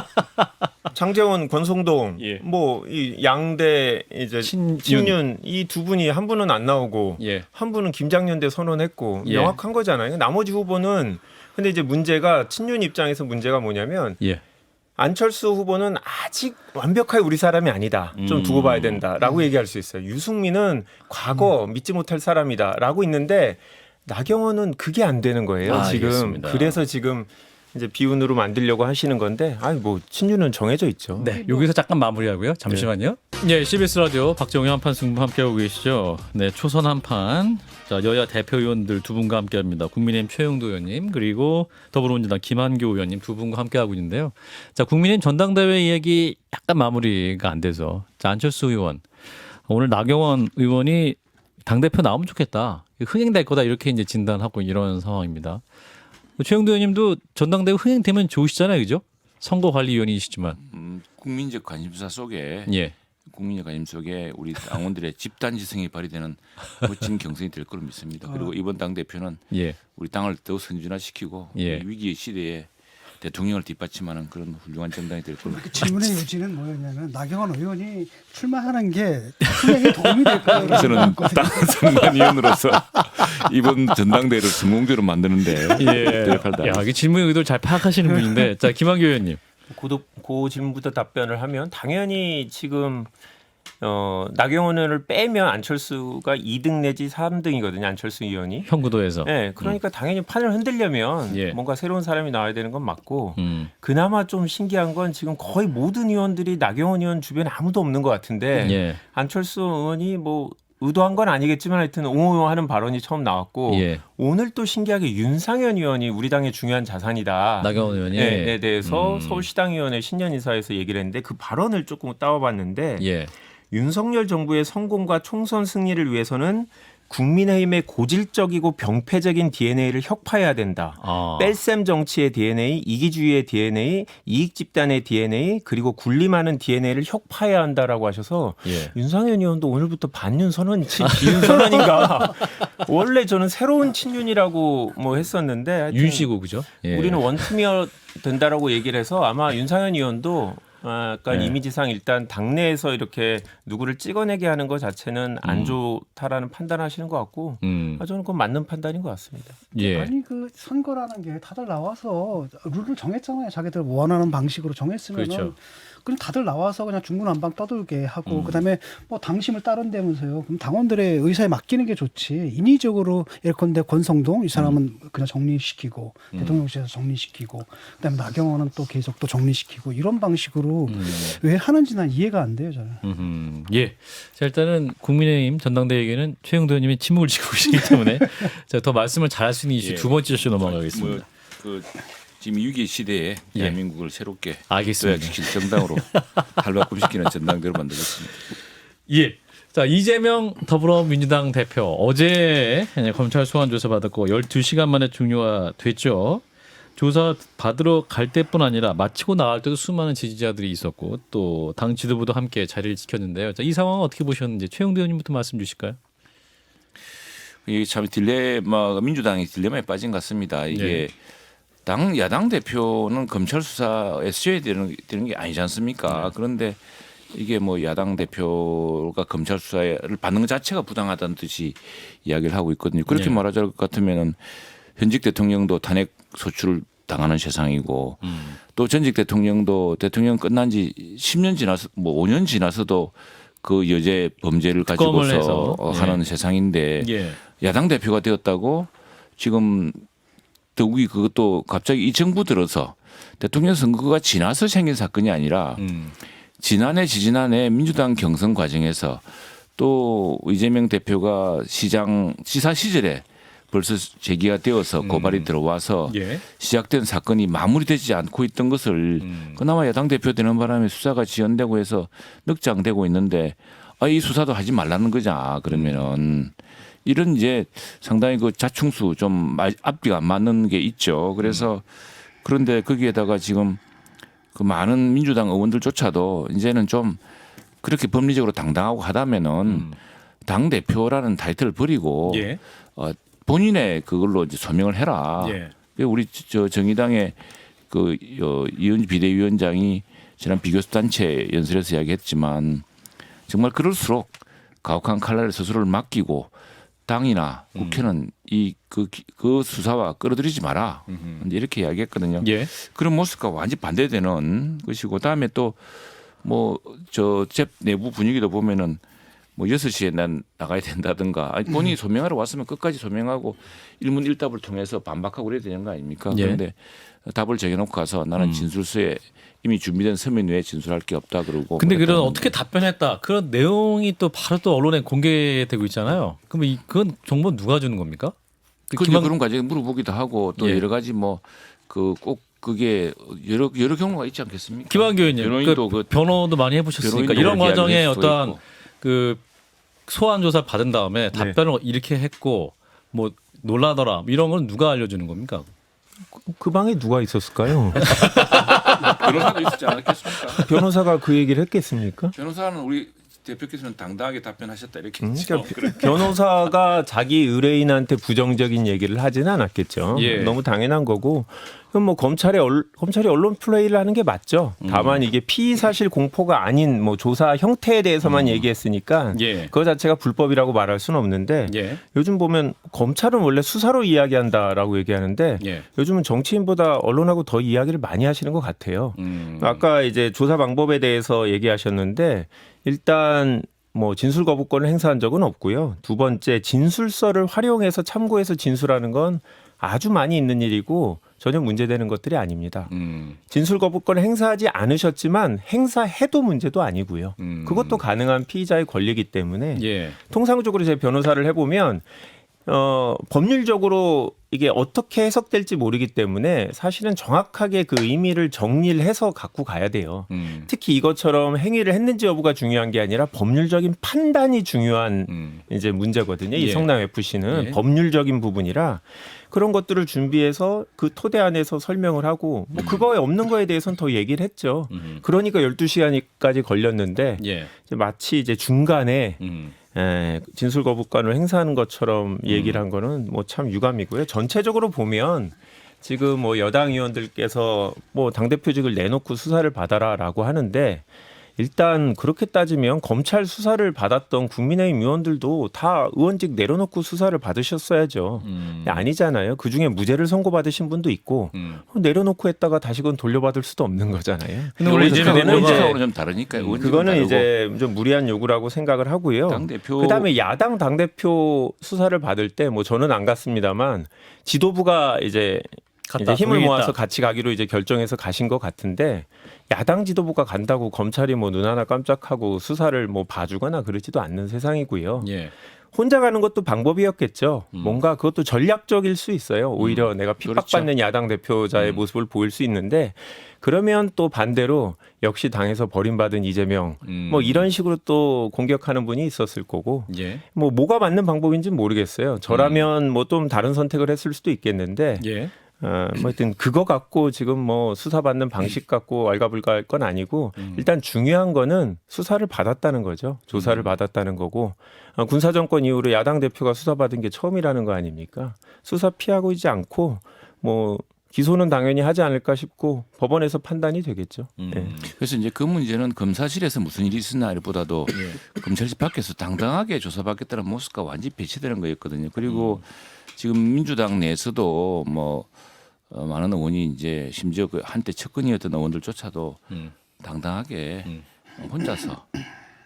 장제원, 권성동, 예. 뭐 이 양대 이제 친윤 이 두 분이 한 분은 안 나오고 예. 한 분은 김장연대 선언했고 예. 명확한 거잖아요. 나머지 후보는 근데 이제 문제가 친윤 입장에서 문제가 뭐냐면 예. 안철수 후보는 아직 완벽하게 우리 사람이 아니다. 좀 두고 봐야 된다라고 얘기할 수 있어요. 유승민은 과거 믿지 못할 사람이다라고 있는데 나경원은 그게 안 되는 거예요. 지금 알겠습니다. 그래서 지금 이제 비운으로 만들려고 하시는 건데 아니 뭐 친윤은 정해져 있죠. 네, 여기서 잠깐 마무리하고요. 잠시만요. 네, CBS 라디오 박정희 한판 승부 함께하고 계시죠. 네, 초선 한판. 자, 여야 대표 의원들 두 분과 함께합니다. 국민의힘 최영도 의원님 그리고 더불어민주당 김한규 의원님 두 분과 함께하고 있는데요. 자, 국민의힘 전당대회 이야기 약간 마무리가 안 돼서 자, 안철수 의원 오늘 나경원 의원이 당 대표 나오면 좋겠다. 흥행될 거다 이렇게 이제 진단하고 이런 상황입니다. 최영도 의원님도 전당대회 흥행되면 좋으시잖아요, 그죠? 선거관리위원이시지만. 국민적 관심사 속에 예. 국민적 관심 속에 우리 당원들의 집단지성이 발휘되는 멋진 경선이 될 거로 믿습니다. 그리고 이번 당 대표는 예. 우리 당을 더욱 선진화시키고 예. 위기의 시대에 대통령을 뒷받침하는 그런 훌륭한 정당이 될 거로 믿습니다. 질문의 요지는 뭐였냐면 나경원 의원이 출마하는 게 흥행에 도움이 될까요? 저는 당 선관위원으로서 이번 전당대회를 성공적으로 만드는데 예. 노력할 야, 이게 질문의 의도를 잘 파악하시는 분인데. 자, 김한규 의원님. 그 질문부터 답변을 하면 당연히 지금 나경원 의원을 빼면 안철수가 2등 내지 3등이거든요. 안철수 의원이. 현구도에서. 네, 그러니까 당연히 판을 흔들려면 예. 뭔가 새로운 사람이 나와야 되는 건 맞고 그나마 좀 신기한 건 지금 거의 모든 의원들이 나경원 의원 주변에 아무도 없는 것 같은데 예. 안철수 의원이 뭐 의도한 건 아니겠지만 하여튼 옹호하는 발언이 처음 나왔고 예. 오늘 또 신기하게 윤상현 의원이 우리 당의 중요한 자산이다. 나경원 의원이. 네, 대해서 서울시당위원회 신년이사에서 얘기를 했는데 그 발언을 조금 따와봤는데 예. 윤석열 정부의 성공과 총선 승리를 위해서는 국민의힘의 고질적이고 병폐적인 DNA를 혁파해야 된다. 아. 뺄셈 정치의 DNA, 이기주의의 DNA, 이익 집단의 DNA, 그리고 군림하는 DNA를 혁파해야 한다라고 하셔서 예. 윤상현 의원도 오늘부터 반윤 선언이지 비윤 선언인가? 원래 저는 새로운 친윤이라고 뭐 했었는데 하여튼 윤씨고 그죠? 예. 우리는 원팀이어 된다라고 얘기를 해서 아마 윤상현 의원도 약간 네. 이미지상 일단 당내에서 이렇게 누구를 찍어내게 하는 것 자체는 안 좋다라는 판단하시는 것 같고 저는 그건 맞는 판단인 것 같습니다. 예. 아니 그 선거라는 게 다들 나와서 룰을 정했잖아요. 자기들 원하는 방식으로 정했으면 그렇죠. 그럼 다들 나와서 그냥 중구난방 떠들게 하고 그다음에 뭐 당심을 따른다면서요. 그럼 당원들의 의사에 맡기는 게 좋지. 인위적으로 예컨대 권성동 이 사람은 그냥 정리시키고 대통령실에서 정리시키고 그다음에 나경원은 또 계속 또 정리시키고 이런 방식으로 왜 하는지 난 이해가 안 돼요. 저는. 예. 자, 일단은 국민의힘 전당대회에게는 최영도 의원님이 침묵을 지키고 계시기 때문에 자, 더 말씀을 잘할 수 있는 이슈 예. 두 번째 이슈 넘어가겠습니다. 그 지금 위기 시대에 예. 대한민국을 새롭게 알겠습니다. 도약시킬 정당으로 발바꿈시키는 전당대로 만들겠습니다. 예. 자, 이재명 더불어민주당 대표 어제 검찰 소환 조사 받았고 12시간 만에 종료가 됐죠. 조사 받으러 갈 때뿐 아니라 마치고 나갈 때도 수많은 지지자들이 있었고 또 당 지도부도 함께 자리를 지켰는데요. 자, 이 상황은 어떻게 보셨는지 최영도 의원님부터 말씀 주실까요? 이게 참 딜레마, 민주당이 딜레마에 빠진 것 같습니다. 이게 네. 야당 대표는 검찰 수사에 쓰여야 되는 게 아니지 않습니까? 그런데 이게 뭐 야당 대표가 검찰 수사를 받는 것 자체가 부당하다는 뜻이 이야기를 하고 있거든요. 그렇게 네. 말하자 것 같으면은 현직 대통령도 탄핵 소추를 당하는 세상이고 또 전직 대통령도 대통령 끝난 지 10년 지나서 뭐 5년 지나서도 그 여제 범죄를 특검을 가지고서 해서. 하는 예. 세상인데 예. 야당 대표가 되었다고 지금 더욱이 그것도 갑자기 이 정부 들어서 대통령 선거가 지나서 생긴 사건이 아니라 지난해 지지난해 민주당 경선 과정에서 또 이재명 대표가 지사 시절에 벌써 제기가 되어서 고발이 들어와서 예. 시작된 사건이 마무리되지 않고 있던 것을 그나마 야당 대표 되는 바람에 수사가 지연되고 해서 늑장되고 있는데 이 수사도 하지 말라는 거냐 그러면은 이런 이제 상당히 그 자충수 좀 앞뒤가 안 맞는 게 있죠. 그래서 그런데 거기에다가 지금 그 많은 민주당 의원들조차도 이제는 좀 그렇게 법리적으로 당당하고 하다면은 당 대표라는 타이틀을 버리고 예. 본인의 그걸로 이제 소명을 해라. 예. 우리 저 정의당의 그 이은주 비대위원장이 지난 비교섭 단체 연설에서 이야기했지만 정말 그럴수록 가혹한 칼날에 스스로를 맡기고 당이나 국회는 그 수사와 끌어들이지 마라. 이렇게 이야기했거든요. 예. 그런 모습과 완전히 반대되는 것이고 다음에 또 뭐 저 제 내부 분위기도 보면은 뭐 6시에 난 나가야 된다든가 아니 본인이 소명하러 왔으면 끝까지 소명하고 일문일답을 통해서 반박하고 그래야 되는 거 아닙니까? 예. 그런데 답을 정해놓고 가서 나는 진술서에 이미 준비된 서면 외에 진술할 게 없다 그러고 근데 그런 그랬다는 어떻게 답변했다 그런 내용이 또 바로 또 언론에 공개되고 있잖아요. 그럼 그건 정보 누가 주는 겁니까? 그런 과정에 물어보기도 하고 또 예. 여러 가지 뭐 그 꼭 그게 여러 경우가 있지 않겠습니까? 김한규 의원님, 변호인도 그 변호도 많이 해보셨으니까 변호인도 이런 그렇게 과정에 이야기할 수도 어떠한 있고. 그 소환 조사 받은 다음에 답변을 이렇게 했고 뭐 놀라더라 이런 건 누가 알려주는 겁니까? 그 방에 누가 있었을까요? 변호사도 있었지 않았겠습니까? 변호사가 그 얘기를 했겠습니까? 변호사는 우리 대표께서는 당당하게 답변하셨다 이렇게 그러니까 했죠. 변호사가 자기 의뢰인한테 부정적인 얘기를 하지는 않았겠죠. 예. 너무 당연한 거고. 그럼 뭐 검찰이 언론 플레이를 하는 게 맞죠. 다만 이게 피의 사실 공포가 아닌 뭐 조사 형태에 대해서만 얘기했으니까 예. 그거 자체가 불법이라고 말할 수는 없는데 예. 요즘 보면 검찰은 원래 수사로 이야기한다라고 얘기하는데 예. 요즘은 정치인보다 언론하고 더 이야기를 많이 하시는 것 같아요. 아까 이제 조사 방법에 대해서 얘기하셨는데 일단 뭐 진술 거부권을 행사한 적은 없고요. 두 번째 진술서를 활용해서 참고해서 진술하는 건 아주 많이 있는 일이고 전혀 문제되는 것들이 아닙니다. 진술 거부권을 행사하지 않으셨지만 행사해도 문제도 아니고요. 그것도 가능한 피의자의 권리이기 때문에 예. 통상적으로 제 변호사를 해보면 법률적으로 이게 어떻게 해석될지 모르기 때문에 사실은 정확하게 그 의미를 정리를 해서 갖고 가야 돼요. 특히 이것처럼 행위를 했는지 여부가 중요한 게 아니라 법률적인 판단이 중요한 이제 문제거든요. 이 예. 성남 FC는 예. 법률적인 부분이라 그런 것들을 준비해서 그 토대 안에서 설명을 하고 뭐 그거에 없는 거에 대해서는 더 얘기를 했죠. 그러니까 12시간까지 걸렸는데 예. 이제 마치 이제 중간에 진술 거부권을 행사하는 것처럼 얘기를 한 거는 뭐 참 유감이고요. 전체적으로 보면 지금 뭐 여당 의원들께서 뭐 당대표직을 내놓고 수사를 받아라라고 하는데 일단 그렇게 따지면 검찰 수사를 받았던 국민의힘 의원들도 다 의원직 내려놓고 수사를 받으셨어야죠. 아니잖아요. 그중에 무죄를 선고받으신 분도 있고 내려놓고 했다가 다시금 돌려받을 수도 없는 거잖아요. 근데 원래 이재명 그거는 이제 원칙하고는 좀 다르니까요. 원칙은 그거는 다르고. 이제 좀 무리한 요구라고 생각을 하고요. 당대표 그다음에 야당 당대표 수사를 받을 때 뭐 저는 안 갔습니다만 지도부가 이제 힘을 동의했다. 모아서 같이 가기로 이제 결정해서 가신 것 같은데 야당 지도부가 간다고 검찰이 뭐 눈 하나 깜짝하고 수사를 뭐 봐주거나 그러지도 않는 세상이고요. 예. 혼자 가는 것도 방법이었겠죠. 뭔가 그것도 전략적일 수 있어요. 오히려 내가 핍박받는 야당 대표자의 모습을 보일 수 있는데 그러면 또 반대로 역시 당에서 버림받은 이재명 뭐 이런 식으로 또 공격하는 분이 있었을 거고 예. 뭐가 맞는 방법인지는 모르겠어요. 저라면 뭐 좀 다른 선택을 했을 수도 있겠는데 예. 뭐 하여튼 그거 갖고 지금 뭐 수사받는 방식 갖고 왈가불가할 건 아니고 일단 중요한 거는 수사를 받았다는 거죠. 조사를 받았다는 거고 군사정권 이후로 야당 대표가 수사받은 게 처음이라는 거 아닙니까? 수사 피하고 있지 않고 뭐 기소는 당연히 하지 않을까 싶고 법원에서 판단이 되겠죠. 네. 그래서 이제 그 문제는 검사실에서 무슨 일이 있었나보다도 검찰실 밖에서 당당하게 조사받겠다는 모습과 완전히 배치되는 거였거든요. 그리고 지금 민주당 내에서도 뭐 많은 의원이 이제 심지어 그 한때 측근이었던 의원들조차도 당당하게 혼자서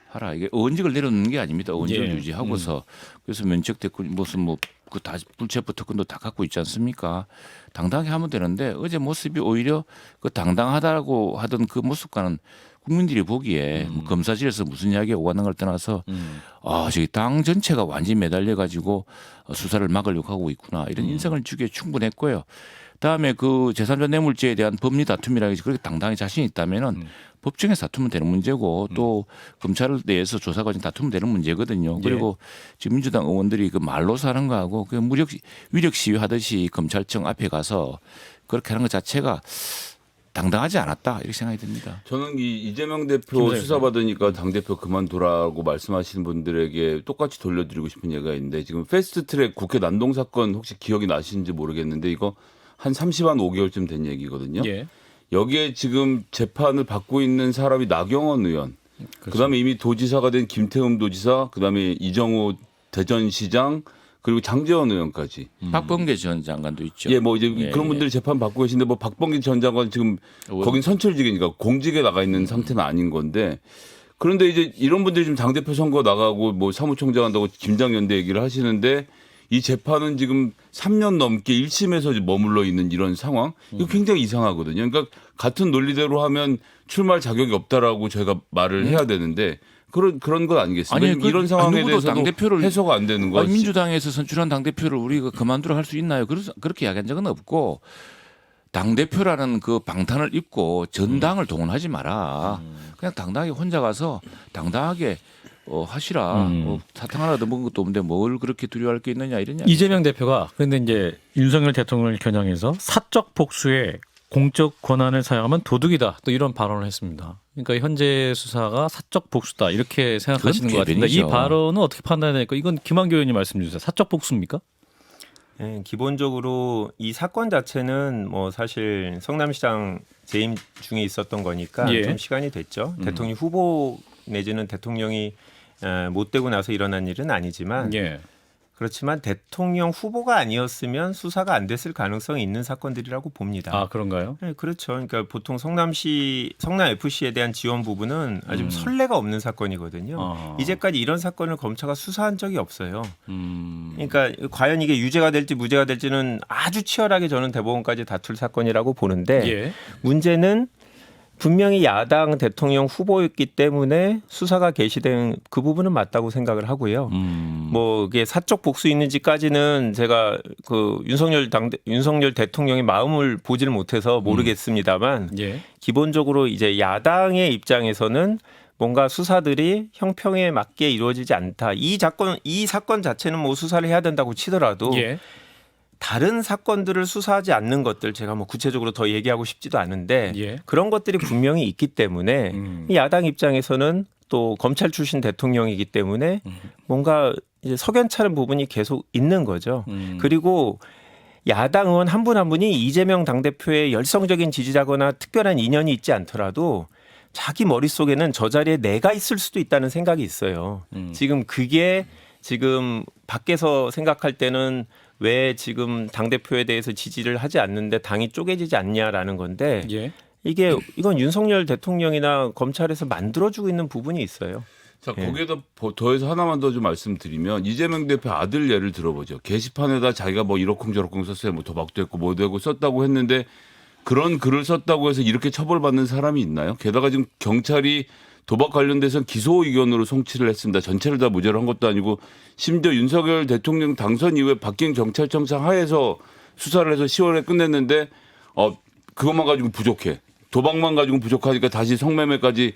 하라. 이게 의원직을 내려놓는 게 아닙니다. 의원직을 예. 유지하고서 그래서 면책 특권 무슨 뭐 그 다 불체포 특권도 다 갖고 있지 않습니까? 당당하게 하면 되는데 어제 모습이 오히려 그 당당하다고 하던 그 모습과는 국민들이 보기에 뭐 검사실에서 무슨 이야기가 오가는 걸 떠나서 저기 당 전체가 완전히 매달려 가지고 수사를 막으려고 하고 있구나 이런 인상을 주기에 충분했고요. 다음에 그 제3자 뇌물죄에 대한 법리 다툼이라고 해서 그렇게 당당히 자신 있다면은 법정에서 다투면 되는 문제고 또 검찰 내에서 조사 과정 다투면 되는 문제거든요. 그리고 지금 민주당 의원들이 그 말로서 하는 거하고 그 위력 시위하듯이 검찰청 앞에 가서 그렇게 하는 것 자체가 당당하지 않았다 이렇게 생각이 듭니다. 저는 이재명 대표 수사 받으니까 당 대표 그만두라고 말씀하시는 분들에게 똑같이 돌려드리고 싶은 얘기가 있는데 지금 패스트트랙 국회 난동 사건 혹시 기억이 나시는지 모르겠는데 이거 한 30한 5개월쯤 된 얘기거든요. 예. 여기에 지금 재판을 받고 있는 사람이 나경원 의원, 그다음에 이미 도지사가 된 김태흠 도지사, 그다음에 이정우 대전시장, 그리고 장제원 의원까지. 박범계 전 장관도 있죠. 예, 뭐 이제 예, 그런 분들이 재판 받고 계신데 뭐 박범계 전 장관 지금 거긴 선출직이니까 공직에 나가 있는 상태는 아닌 건데 그런데 이제 이런 분들이 지금 당대표 선거 나가고 뭐 사무총장 한다고 김장연대 얘기를 하시는데 이 재판은 지금 3년 넘게 1심에서 머물러 있는 이런 상황. 이거 굉장히 이상하거든요. 그러니까 같은 논리대로 하면 출마할 자격이 없다라고 저희가 말을 해야 되는데 그런 건 아니겠습니까? 아니, 이런 상황에 누구도 대해서도 당대표를 해소가 안 되는 거. 아니, 민주당에서 선출한 당대표를 우리가 그만두라 할 수 있나요? 그렇게 이야기한 적은 없고 당대표라는 그 방탄을 입고 전당을 동원하지 마라. 그냥 당당하게 혼자 가서 당당하게 하시라. 사탕 하나 더 먹은 것도 없는데 뭘 그렇게 두려워할 게 있느냐 이런 이야기. 이재명 대표가 그런데 이제 윤석열 대통령을 겨냥해서 사적 복수에 공적 권한을 사용하면 도둑이다. 또 이런 발언을 했습니다. 그러니까 현재 수사가 사적 복수다. 이렇게 생각하시는 것 같은데 이 궤변이죠. 발언은 어떻게 판단해야 될까? 이건 김한교 의원님 말씀 주세요. 사적 복수입니까? 네, 기본적으로 이 사건 자체는 뭐 사실 성남시장 재임 중에 있었던 거니까 예. 좀 시간이 됐죠. 대통령 후보 내지는 대통령이 못 되고 나서 일어난 일은 아니지만 예. 그렇지만 대통령 후보가 아니었으면 수사가 안 됐을 가능성이 있는 사건들이라고 봅니다. 아 그런가요? 네, 그렇죠. 그러니까 보통 성남 FC에 대한 지원 부분은 아주 선례가 없는 사건이거든요. 이제까지 이런 사건을 검찰가 수사한 적이 없어요. 그러니까 과연 이게 유죄가 될지 무죄가 될지는 아주 치열하게 저는 대법원까지 다툴 사건이라고 보는데 예. 문제는 분명히 야당 대통령 후보였기 때문에 수사가 개시된 그 부분은 맞다고 생각을 하고요. 뭐 이게 사적 복수 있는지까지는 제가 그 윤석열 대통령의 마음을 보질 못해서 모르겠습니다만 예. 기본적으로 이제 야당의 입장에서는 뭔가 수사들이 형평에 맞게 이루어지지 않다. 이 사건 자체는 뭐 수사를 해야 된다고 치더라도 예. 다른 사건들을 수사하지 않는 것들 제가 뭐 구체적으로 더 얘기하고 싶지도 않은데 예. 그런 것들이 분명히 있기 때문에 이 야당 입장에서는 또 검찰 출신 대통령이기 때문에 뭔가 이제 석연찮은 부분이 계속 있는 거죠. 그리고 야당 의원 한 분 한 분이 이재명 당대표의 열성적인 지지자거나 특별한 인연이 있지 않더라도 자기 머릿속에는 저 자리에 내가 있을 수도 있다는 생각이 있어요. 지금 그게 지금 밖에서 생각할 때는 왜 지금 당대표에 대해서 지지를 하지 않는데 당이 쪼개지지 않냐라는 건데 예. 이건 윤석열 대통령이나 검찰에서 만들어주고 있는 부분이 있어요. 자, 거기에다 더해서 하나만 더 좀 말씀드리면 이재명 대표 아들 예를 들어보죠. 게시판에다 자기가 뭐 이러쿵저러쿵 썼어요. 뭐 도박도 했고 뭐도 했고 썼다고 했는데 그런 글을 썼다고 해서 이렇게 처벌받는 사람이 있나요? 게다가 지금 경찰이 도박 관련돼서 기소 의견으로 송치를 했습니다. 전체를 다 무죄로 한 것도 아니고 심지어 윤석열 대통령 당선 이후에 바뀐 경찰청장 하에서 수사를 해서 10월에 끝냈는데 그것만 가지고 부족해. 도박만 가지고 부족하니까 다시 성매매까지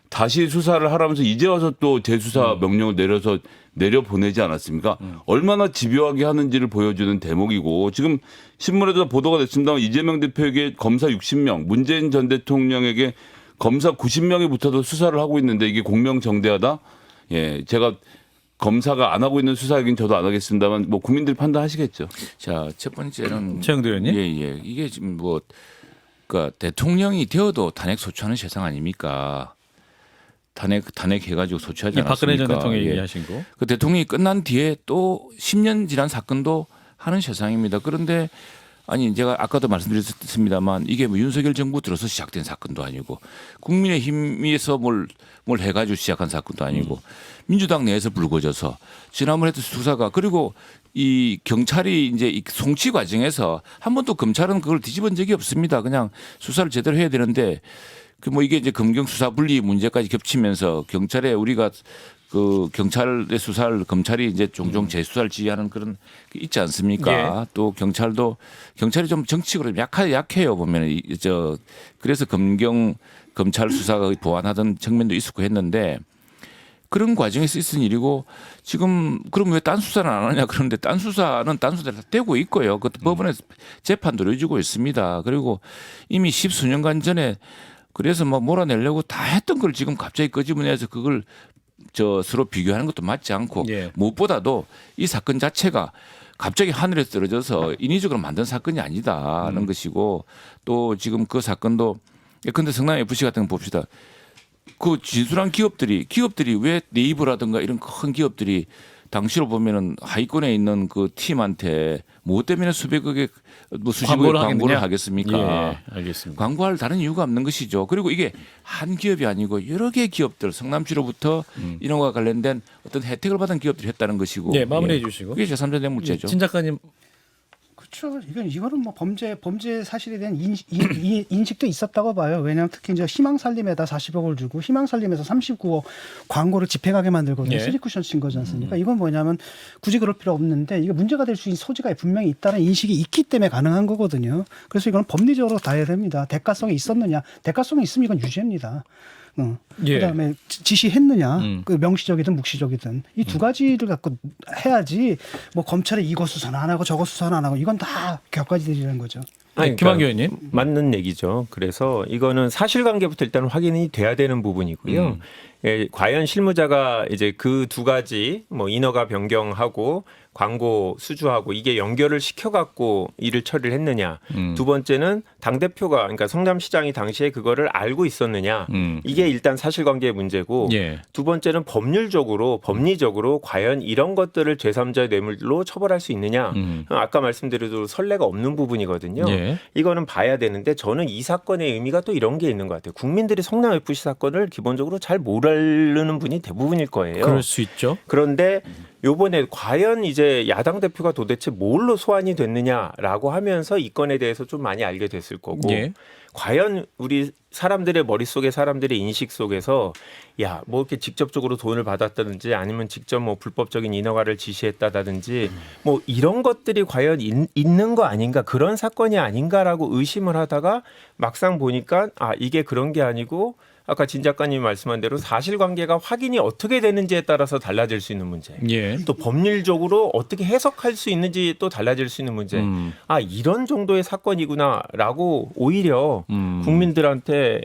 다시 수사를 하라면서 이제 와서 또 재수사 명령을 내려보내지 않았습니까? 얼마나 집요하게 하는지를 보여주는 대목이고 지금 신문에도 보도가 됐습니다만 이재명 대표에게 검사 60명, 문재인 전 대통령에게 검사 90명이 붙어도 수사를 하고 있는데 이게 공명정대하다? 예, 제가 검사가 안 하고 있는 수사 얘기는 저도 안 하겠습니다만 뭐 국민들이 판단하시겠죠. 자, 첫 번째는 최영도 의원님. 예. 이게 지금 뭐 그러니까 대통령이 되어도 탄핵 소추하는 세상 아닙니까? 탄핵 해가지고 소추하지 예, 않았습니까? 박근혜 전 대통령이 예. 얘기하신 거. 그 대통령이 끝난 뒤에 또 10년 지난 사건도 하는 세상입니다. 그런데 아니 제가 아까도 말씀드렸습니다만 이게 뭐 윤석열 정부 들어서 시작된 사건도 아니고 국민의힘에서 뭘 해가지고 시작한 사건도 아니고 민주당 내에서 불거져서 지난번에도 수사가 그리고 이 경찰이 이제 이 송치 과정에서 한 번도 검찰은 그걸 뒤집은 적이 없습니다. 그냥 수사를 제대로 해야 되는데 그 뭐 이게 이제 검경 수사 분리 문제까지 겹치면서 경찰에 우리가 그 경찰의 수사를 검찰이 이제 종종 재수사를 지휘하는 그런 게 있지 않습니까? 예. 또 경찰이 좀 정치적으로 약해요 보면은 그래서 검찰 수사가 보완하던 측면도 있었고 했는데 그런 과정에서 있은 일이고 지금 그럼 왜 딴 수사는 안 하냐 그런데 딴 수사는 딴 수사를 떼고 있고요. 그 법원에서 재판도 이루어지고 있습니다. 그리고 이미 10수년간 전에 그래서 뭐 몰아내려고 다 했던 걸 지금 갑자기 끄집어내서 그걸 서로 비교하는 것도 맞지 않고 예. 무엇보다도 이 사건 자체가 갑자기 하늘에서 떨어져서 인위적으로 만든 사건이 아니다는 것이고 또 지금 그 사건도 예컨대 성남 FC 같은 거 봅시다. 그 진술한 기업들이 왜 네이버라든가 이런 큰 기업들이 당시로 보면은 하위권에 있는 그 팀한테 무엇 때문에 수백억의 뭐 수십억의 광고를 하겠습니까? 예, 알겠습니다. 광고할 다른 이유가 없는 것이죠. 그리고 이게 한 기업이 아니고 여러 개의 기업들 성남시로부터 이런 것과 관련된 어떤 혜택을 받은 기업들이 했다는 것이고. 네, 마무리해 주시고. 그게 제3자 뇌물죄죠. 진 작가님. 그렇죠. 이거는 뭐 범죄 사실에 대한 인식도 있었다고 봐요. 왜냐하면 특히 이제 희망살림에다 40억을 주고 희망살림에서 39억 광고를 집행하게 만들거든요. 예. 쓰리쿠션 친 거지 않습니까? 이건 뭐냐면 굳이 그럴 필요 없는데 이게 문제가 될 수 있는 소지가 분명히 있다는 인식이 있기 때문에 가능한 거거든요. 그래서 이건 법리적으로 다 해야 됩니다. 대가성이 있었느냐? 대가성이 있으면 이건 유죄입니다. 예. 그다음에 지시했느냐, 그 명시적이든 묵시적이든 이 두 가지를 갖고 해야지 뭐 검찰이 이거 수사는 안 하고 저거 수사는 안 하고 이건 다 격가지들이라는 거죠. 아니, 김한규 의원님. 맞는 얘기죠. 그래서 이거는 사실관계부터 일단 확인이 돼야 되는 부분이고요. 예, 과연 실무자가 이제 그 두 가지 뭐 인허가 변경하고 광고 수주하고 이게 연결을 시켜갖고 일을 처리를 했느냐. 두 번째는 당대표가 그러니까 성남시장이 당시에 그거를 알고 있었느냐. 이게 일단 사실관계의 문제고 예. 두 번째는 법리적으로 과연 이런 것들을 제3자의 뇌물로 처벌할 수 있느냐. 아까 말씀드린 선례가 없는 부분이거든요. 예. 이거는 봐야 되는데 저는 이 사건의 의미가 또 이런 게 있는 것 같아요. 국민들이 성남FC 사건을 기본적으로 잘 모르는 분이 대부분일 거예요. 그럴 수 있죠. 그런데 요번에 과연 이제 야당 대표가 도대체 뭘로 소환이 됐느냐라고 하면서 이 건에 대해서 좀 많이 알게 됐을 거고 예. 과연 우리 사람들의 머릿속에 사람들의 인식 속에서 야, 뭐 이렇게 직접적으로 돈을 받았다든지 아니면 직접 뭐 불법적인 인허가를 지시했다든지 뭐 이런 것들이 과연 있는 거 아닌가 그런 사건이 아닌가라고 의심을 하다가 막상 보니까 아, 이게 그런 게 아니고 아까 진 작가님이 말씀한 대로 사실관계가 확인이 어떻게 되는지에 따라서 달라질 수 있는 문제. 예. 또 법률적으로 어떻게 해석할 수 있는지 또 달라질 수 있는 문제. 아 이런 정도의 사건이구나라고 오히려 국민들한테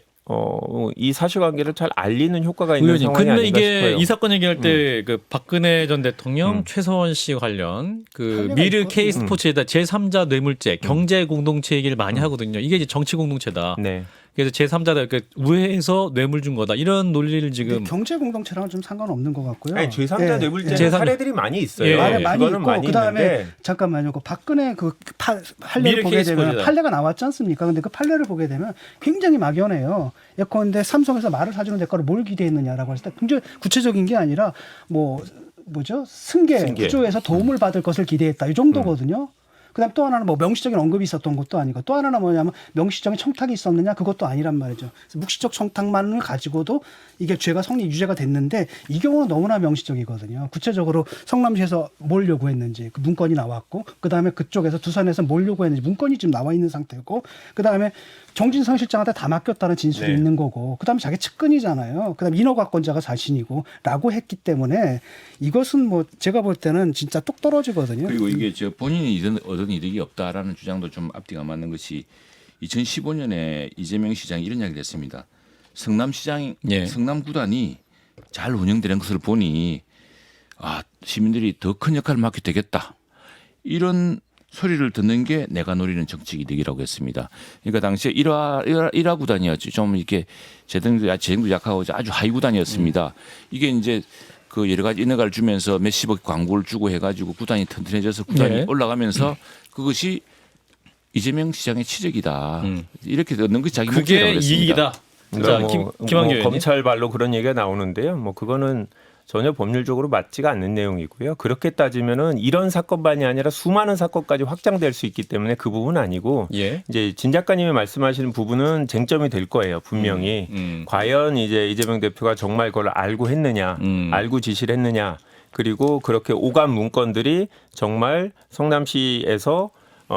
이 사실관계를 잘 알리는 효과가 있는 의원님, 상황이 근데 아닌가 이게 싶어요. 이 사건 얘기할 때 그 박근혜 전 대통령, 최서원 씨 관련 그 판례가 미르 있거든요. K 스포츠에다 제3자 뇌물죄, 경제 공동체 얘기를 많이 하거든요. 이게 이제 정치 공동체다. 네. 그래서 제3자다 그 우회해서 뇌물 준 거다. 이런 논리를 지금 경제 공동체랑은 좀 상관없는 것 같고요. 아니 제3자 예. 뇌물죄 제3자. 사례들이 많이 있어요. 예. 많이 그거는 있고 많이 그다음에 있는데 잠깐만요. 그 박근혜 그 판례를 미르 보게 케이스 되면 보잖아요. 판례가 나왔지 않습니까? 근데 그 판례를 보게 되면 굉장히 막연해요. 예컨대 삼성에서 말을 사주는 대가로 뭘 기대했느냐라고 했을 때 굉장히 구체적인 게 아니라 뭐죠? 승계 구조에서 도움을 받을 것을 기대했다. 이 정도거든요. 그다음 또 하나는 뭐 명시적인 언급이 있었던 것도 아니고 또 하나는 뭐냐면 명시적인 청탁이 있었느냐 그것도 아니란 말이죠. 그래서 묵시적 청탁만을 가지고도 이게 죄가 유죄가 됐는데 이 경우는 너무나 명시적이거든요. 구체적으로 성남시에서 뭘 요구했는지 그 문건이 나왔고 그다음에 그쪽에서 두산에서 뭘 요구했는지 문건이 지금 나와 있는 상태고 그다음에 정진상 실장한테 다 맡겼다는 진술이 네. 있는 거고 그다음에 자기 측근이잖아요. 그다음에 인허가권자가 자신이고 라고 했기 때문에 이것은 뭐 제가 볼 때는 진짜 뚝 떨어지거든요. 그리고 이게 저 본인이 얻은 이득이 없다라는 주장도 좀 앞뒤가 맞는 것이 2015년에 이재명 시장이 이런 이야기를 했습니다. 예. 성남 구단이 잘 운영되는 것을 보니 아 시민들이 더 큰 역할을 맡게 되겠다. 이런 소리를 듣는 게 내가 노리는 정책 이득이라고 했습니다. 그러니까 당시에 일화 구단이었죠. 좀 이렇게 재정도 약하고 아주 하위 구단이었습니다. 이게 이제 그 여러 가지 인허가를 주면서 몇십억 광고를 주고 해가지고 구단이 튼튼해져서 구단이 네. 올라가면서 그것이 이재명 시장의 치적이다. 이렇게 얻는 것이 자기 그게 목적이라고 그랬습니다. 이익이다. 자, 김한규 의원님. 검찰발로 그런 얘기가 나오는데요. 뭐 그거는 전혀 법률적으로 맞지가 않는 내용이고요. 그렇게 따지면은 이런 사건만이 아니라 수많은 사건까지 확장될 수 있기 때문에 그 부분은 아니고 예. 이제 진 작가님이 말씀하시는 부분은 쟁점이 될 거예요. 분명히 과연 이제 이재명 대표가 정말 그걸 알고 했느냐, 알고 지시를 했느냐, 그리고 그렇게 오간 문건들이 정말 성남시에서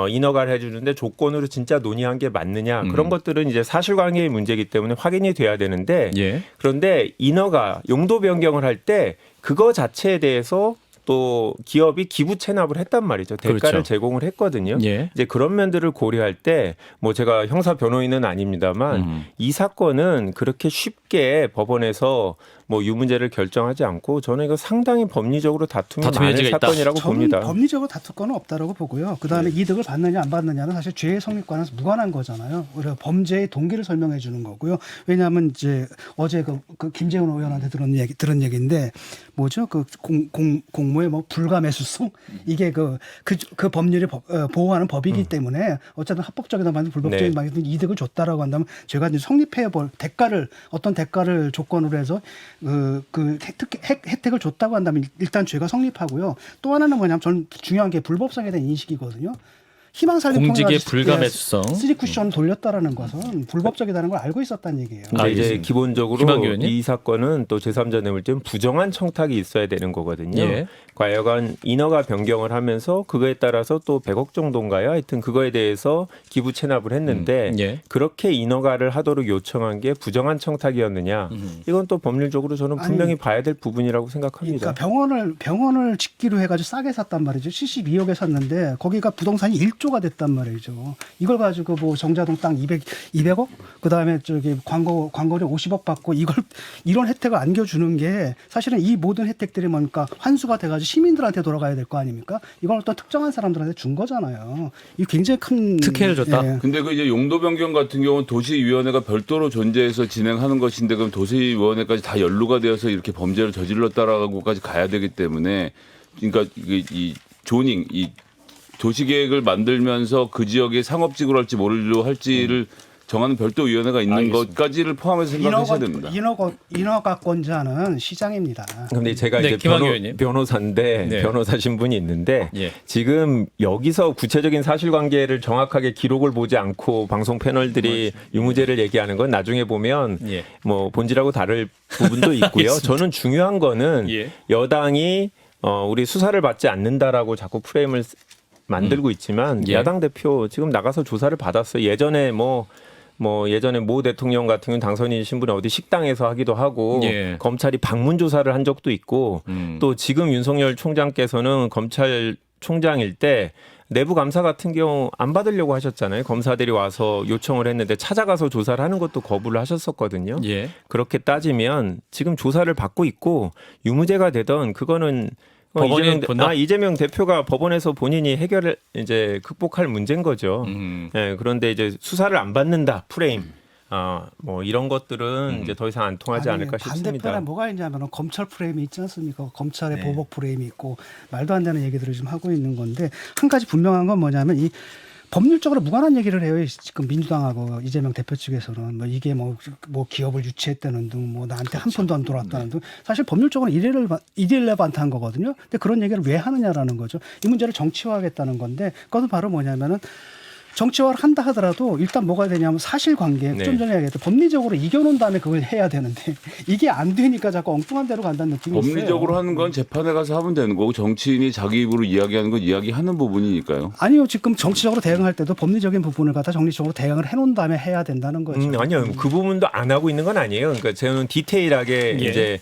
인허가를 해주는데 조건으로 진짜 논의한 게 맞느냐 그런 것들은 이제 사실관계의 문제이기 때문에 확인이 돼야 되는데 예. 그런데 인허가 용도 변경을 할 때 그거 자체에 대해서 또 기업이 기부 체납을 했단 말이죠. 대가를 그렇죠. 제공을 했거든요. 예. 이제 그런 면들을 고려할 때 뭐 제가 형사 변호인은 아닙니다만 이 사건은 그렇게 쉽게 법원에서 뭐 유무죄를 결정하지 않고 저는 이거 상당히 법리적으로 다툼이 다툼의 많은 여지가 있다. 사건이라고 저는 봅니다. 법리적으로 다툴 건 없다라고 보고요. 그다음에 이득을 받느냐 안 받느냐는 사실 죄의 성립과는 무관한 거잖아요. 오히려 범죄의 동기를 설명해 주는 거고요. 왜냐하면 이제 어제 그 김재훈 의원한테 들은 얘기인데 뭐죠? 그 공모의 뭐 불가매수성 이게 그 법률이 보호하는 법이기 때문에 어쨌든 합법적이든 불법적인 네. 방식든 이득을 줬다라고 한다면 죄가 이제 성립해 볼 어떤 대가를 조건으로 해서 그 혜택을 줬다고 한다면 일단 죄가 성립하고요. 또 하나는 뭐냐면 저는 중요한 게 불법성에 대한 인식이거든요. 희망사를 공직의 통해 불가매수성. 3쿠션 돌렸다라는 것은 불법적이다는 걸 알고 있었다는 얘기예요. 근데 이제 알겠습니다. 기본적으로 김한규 의원님. 이 사건은 또 제3자 뇌물죄는 부정한 청탁이 있어야 되는 거거든요. 예. 과연 인허가 변경을 하면서 그거에 따라서 또 100억 정도인가요? 하여튼 그거에 대해서 기부 체납을 했는데 예. 그렇게 인허가를 하도록 요청한 게 부정한 청탁이었느냐? 이건 또 법률적으로 저는 분명히 봐야 될 부분이라고 생각합니다. 그러니까 병원을 짓기로 해가지고 싸게 샀단 말이죠. 72억에 샀는데 거기가 부동산이 1조가 됐단 말이죠. 이걸 가지고 뭐 정자동 땅 200억, 그 다음에 저기 광고료 50억 받고 이런 혜택을 안겨주는 게 사실은 이 모든 혜택들이 뭡니까 환수가 돼가지고 시민들한테 돌아가야 될 거 아닙니까? 이건 어떤 특정한 사람들한테 준 거잖아요. 이 굉장히 큰 특혜를 줬다. 예. 근데 그 이제 용도 변경 같은 경우는 도시위원회가 별도로 존재해서 진행하는 것인데 그럼 도시위원회까지 다 연루가 되어서 이렇게 범죄를 저질렀다라고까지 가야 되기 때문에 그러니까 이 조닝 이 도시계획을 만들면서 그 지역에 상업지구로 할지 뭘로 할지를 정하는 별도 위원회가 있는 알겠습니다. 것까지를 포함해서 생각하셔야 됩니다. 인허가권자는 시장입니다. 근데 제가 네, 이제 김학의 의원님. 변호사인데 네. 변호사 신분이 있는데 예. 지금 여기서 구체적인 사실관계를 정확하게 기록을 보지 않고 방송 패널들이 유무죄를 얘기하는 건 나중에 보면 예. 뭐 본질하고 다를 부분도 있고요. 저는 중요한 거는 예. 여당이 우리 수사를 받지 않는다라고 자꾸 프레임을 만들고 있지만 예. 야당 대표 지금 나가서 조사를 받았어요. 예전에 예전에 모 대통령 같은 경우는 당선인이신 분이 어디 식당에서 하기도 하고 예. 검찰이 방문 조사를 한 적도 있고 또 지금 윤석열 총장께서는 검찰총장일 때 내부 감사 같은 경우 안 받으려고 하셨잖아요. 검사들이 와서 요청을 했는데 찾아가서 조사를 하는 것도 거부를 하셨었거든요. 예. 그렇게 따지면 지금 조사를 받고 있고 유무죄가 되던 그거는 법원이 본다? 이재명 대표가 법원에서 본인이 해결을 이제 극복할 문제인 거죠. 예, 그런데 이제 수사를 안 받는다 프레임. 뭐 이런 것들은 이제 더 이상 안 통하지 아니, 않을까 싶습니다. 반대편에 뭐가 있냐면 검찰 프레임이 있지 않습니까? 검찰의 네. 보복 프레임이 있고 말도 안 되는 얘기들을 좀 하고 있는 건데 한 가지 분명한 건 뭐냐면 이 법률적으로 무관한 얘기를 해요. 지금 민주당하고 이재명 대표 측에서는 뭐 이게 뭐 기업을 유치했다는 등 뭐 나한테 한 푼도 안 돌았다는 등 사실 법률적으로 이relevant한 거거든요. 근데 그런 얘기를 왜 하느냐라는 거죠. 이 문제를 정치화하겠다는 건데 그것은 바로 뭐냐면은 정치화를 한다 하더라도 일단 뭐가 되냐면 사실관계 네. 좀 전에 얘기했던 법리적으로 이겨놓은 다음에 그걸 해야 되는데 이게 안 되니까 자꾸 엉뚱한 데로 간다는 느낌이 있어요. 법리적으로 하는 건 재판에 가서 하면 되는 거고 정치인이 자기 입으로 이야기하는 건 이야기하는 부분이니까요. 아니요. 지금 정치적으로 대응할 때도 법리적인 부분을 갖다 정리적으로 대응을 해놓은 다음에 해야 된다는 거죠. 아니요. 그 부분도 안 하고 있는 건 아니에요. 그러니까 저는 디테일하게 예. 이제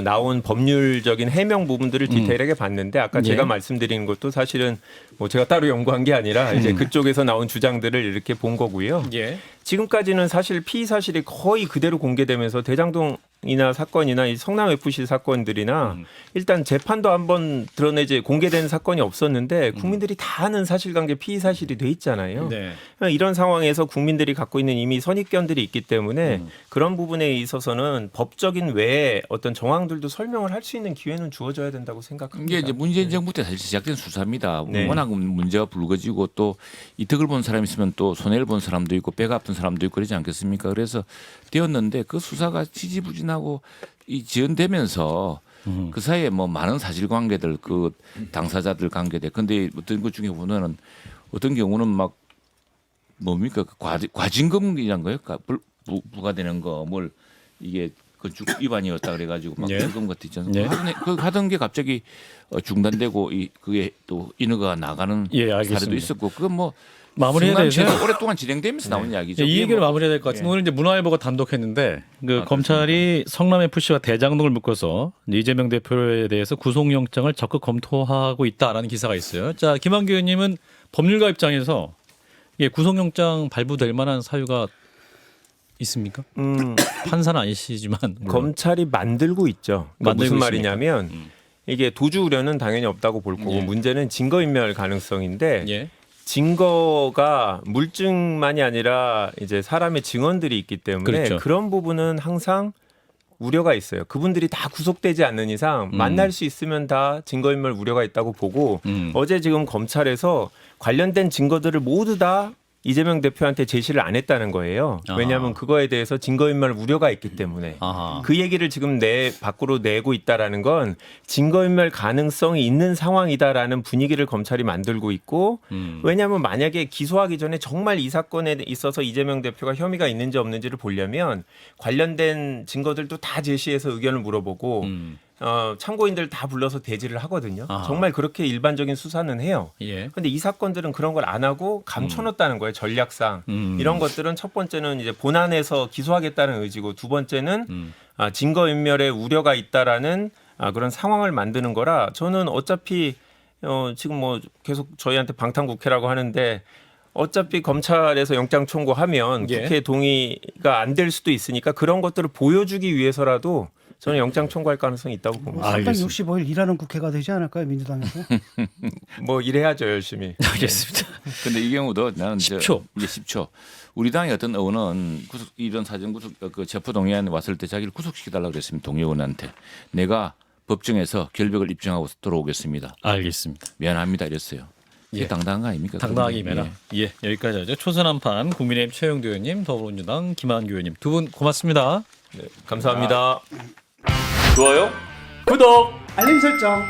나온 법률적인 해명 부분들을 디테일하게 봤는데 아까 예. 제가 말씀드린 것도 사실은 뭐 제가 따로 연구한 게 아니라 이제 그쪽에서 나온 주장들을 이렇게 본 거고요. 예. 지금까지는 사실 피의 사실이 거의 그대로 공개되면서 대장동이나 사건이나 이 성남 FC 사건들이나 일단 재판도 한번 드러내지 공개된 사건이 없었는데 국민들이 다 아는 사실관계 피의 사실이 돼 있잖아요. 네. 이런 상황에서 국민들이 갖고 있는 이미 선입견들이 있기 때문에 그런 부분에 있어서는 법적인 외에 어떤 정황들도 설명을 할 수 있는 기회는 주어져야 된다고 생각합니다. 이게 이제 문재인 정부 때 사실 시작된 수사입니다. 네. 워낙 문제가 불거지고 또 이득을 본 사람이 있으면 또 손해를 본 사람도 있고 배가 아픈 사람도 있고 그러지 않겠습니까? 그래서 되었는데 그 수사가 지지부진하고 이 지연되면서 그 사이에 뭐 많은 사실관계들 그 당사자들 관계들 근데 어떤 것 중에 보면은 어떤 경우는 막 뭡니까 그 과징금이란 거예요? 부과되는 거 뭘 이게 건축 위반이었다 그래가지고 막 예. 벌금 같은 있잖아요. 예. 그 하던 게 갑자기 중단되고 그게 또 인허가 나가는 예, 알겠습니다. 사례도 있었고 그건 뭐 마무리해야 되죠. 성남시에서 오랫동안 진행되면서 나온 이야기죠. 이 이게 얘기를 뭐 마무리해야 될 것 같은데 오늘 이제 문화일보가 단독했는데 그 아, 검찰이 성남 FC와 대장동을 묶어서 이재명 대표에 대해서 구속영장을 적극 검토하고 있다라는 기사가 있어요. 자, 김한규 의원님은 법률가 입장에서 이게 구속영장 발부될 만한 사유가 있습니까? 판사는 아니시지만 물론. 검찰이 만들고 있죠. 그러니까 만들고 무슨 있으니까. 말이냐면 이게 도주 우려는 당연히 없다고 볼 거고 예. 문제는 증거인멸 가능성인데 예. 증거가 물증만이 아니라 이제 사람의 증언들이 있기 때문에 그렇죠. 그런 부분은 항상 우려가 있어요. 그분들이 다 구속되지 않는 이상 만날 수 있으면 다 증거인멸 우려가 있다고 보고 어제 지금 검찰에서 관련된 증거들을 모두 다 이재명 대표한테 제시를 안 했다는 거예요. 왜냐하면 그거에 대해서 증거인멸 우려가 있기 때문에 아하. 그 얘기를 지금 밖으로 내고 있다라는 건 증거인멸 가능성이 있는 상황이다라는 분위기를 검찰이 만들고 있고 왜냐하면 만약에 기소하기 전에 정말 이 사건에 있어서 이재명 대표가 혐의가 있는지 없는지를 보려면 관련된 증거들도 다 제시해서 의견을 물어보고 참고인들 다 불러서 대지를 하거든요. 아하. 정말 그렇게 일반적인 수사는 해요. 예. 근데 이 사건들은 그런 걸 안 하고 감춰놓았다는 거예요. 전략상. 이런 것들은 첫 번째는 이제 본안에서 기소하겠다는 의지고 두 번째는 증거인멸에 우려가 있다라는 그런 상황을 만드는 거라 저는 어차피 지금 뭐 계속 저희한테 방탄국회라고 하는데 어차피 검찰에서 영장 청구하면 예. 국회 동의가 안 될 수도 있으니까 그런 것들을 보여주기 위해서라도 저는 영장 청구할 가능성이 있다고 봅니다. 알겠습니다. 365일 일하는 국회가 되지 않을까요, 민주당에서? 뭐 일해야죠 열심히. 알겠습니다. 근데 이 경우도 나는 10초. 이제 10초. 우리 당의 어떤 의원은 이런 사전 구속 그 체포 동의안 왔을 때 자기를 구속시켜달라고 그랬습니다. 동의원한테 내가 법정에서 결백을 입증하고 돌아오겠습니다. 알겠습니다. 미안합니다 이랬어요. 이게 당당한 거 아닙니까? 당당하게 그런데, 임해라. 예, 여기까지 하죠. 초선한판 국민의힘 최영두 의원님, 더불어민주당 김한규 의원님 두 분 고맙습니다. 네, 감사합니다. 좋아요? 구독. 알림 설정.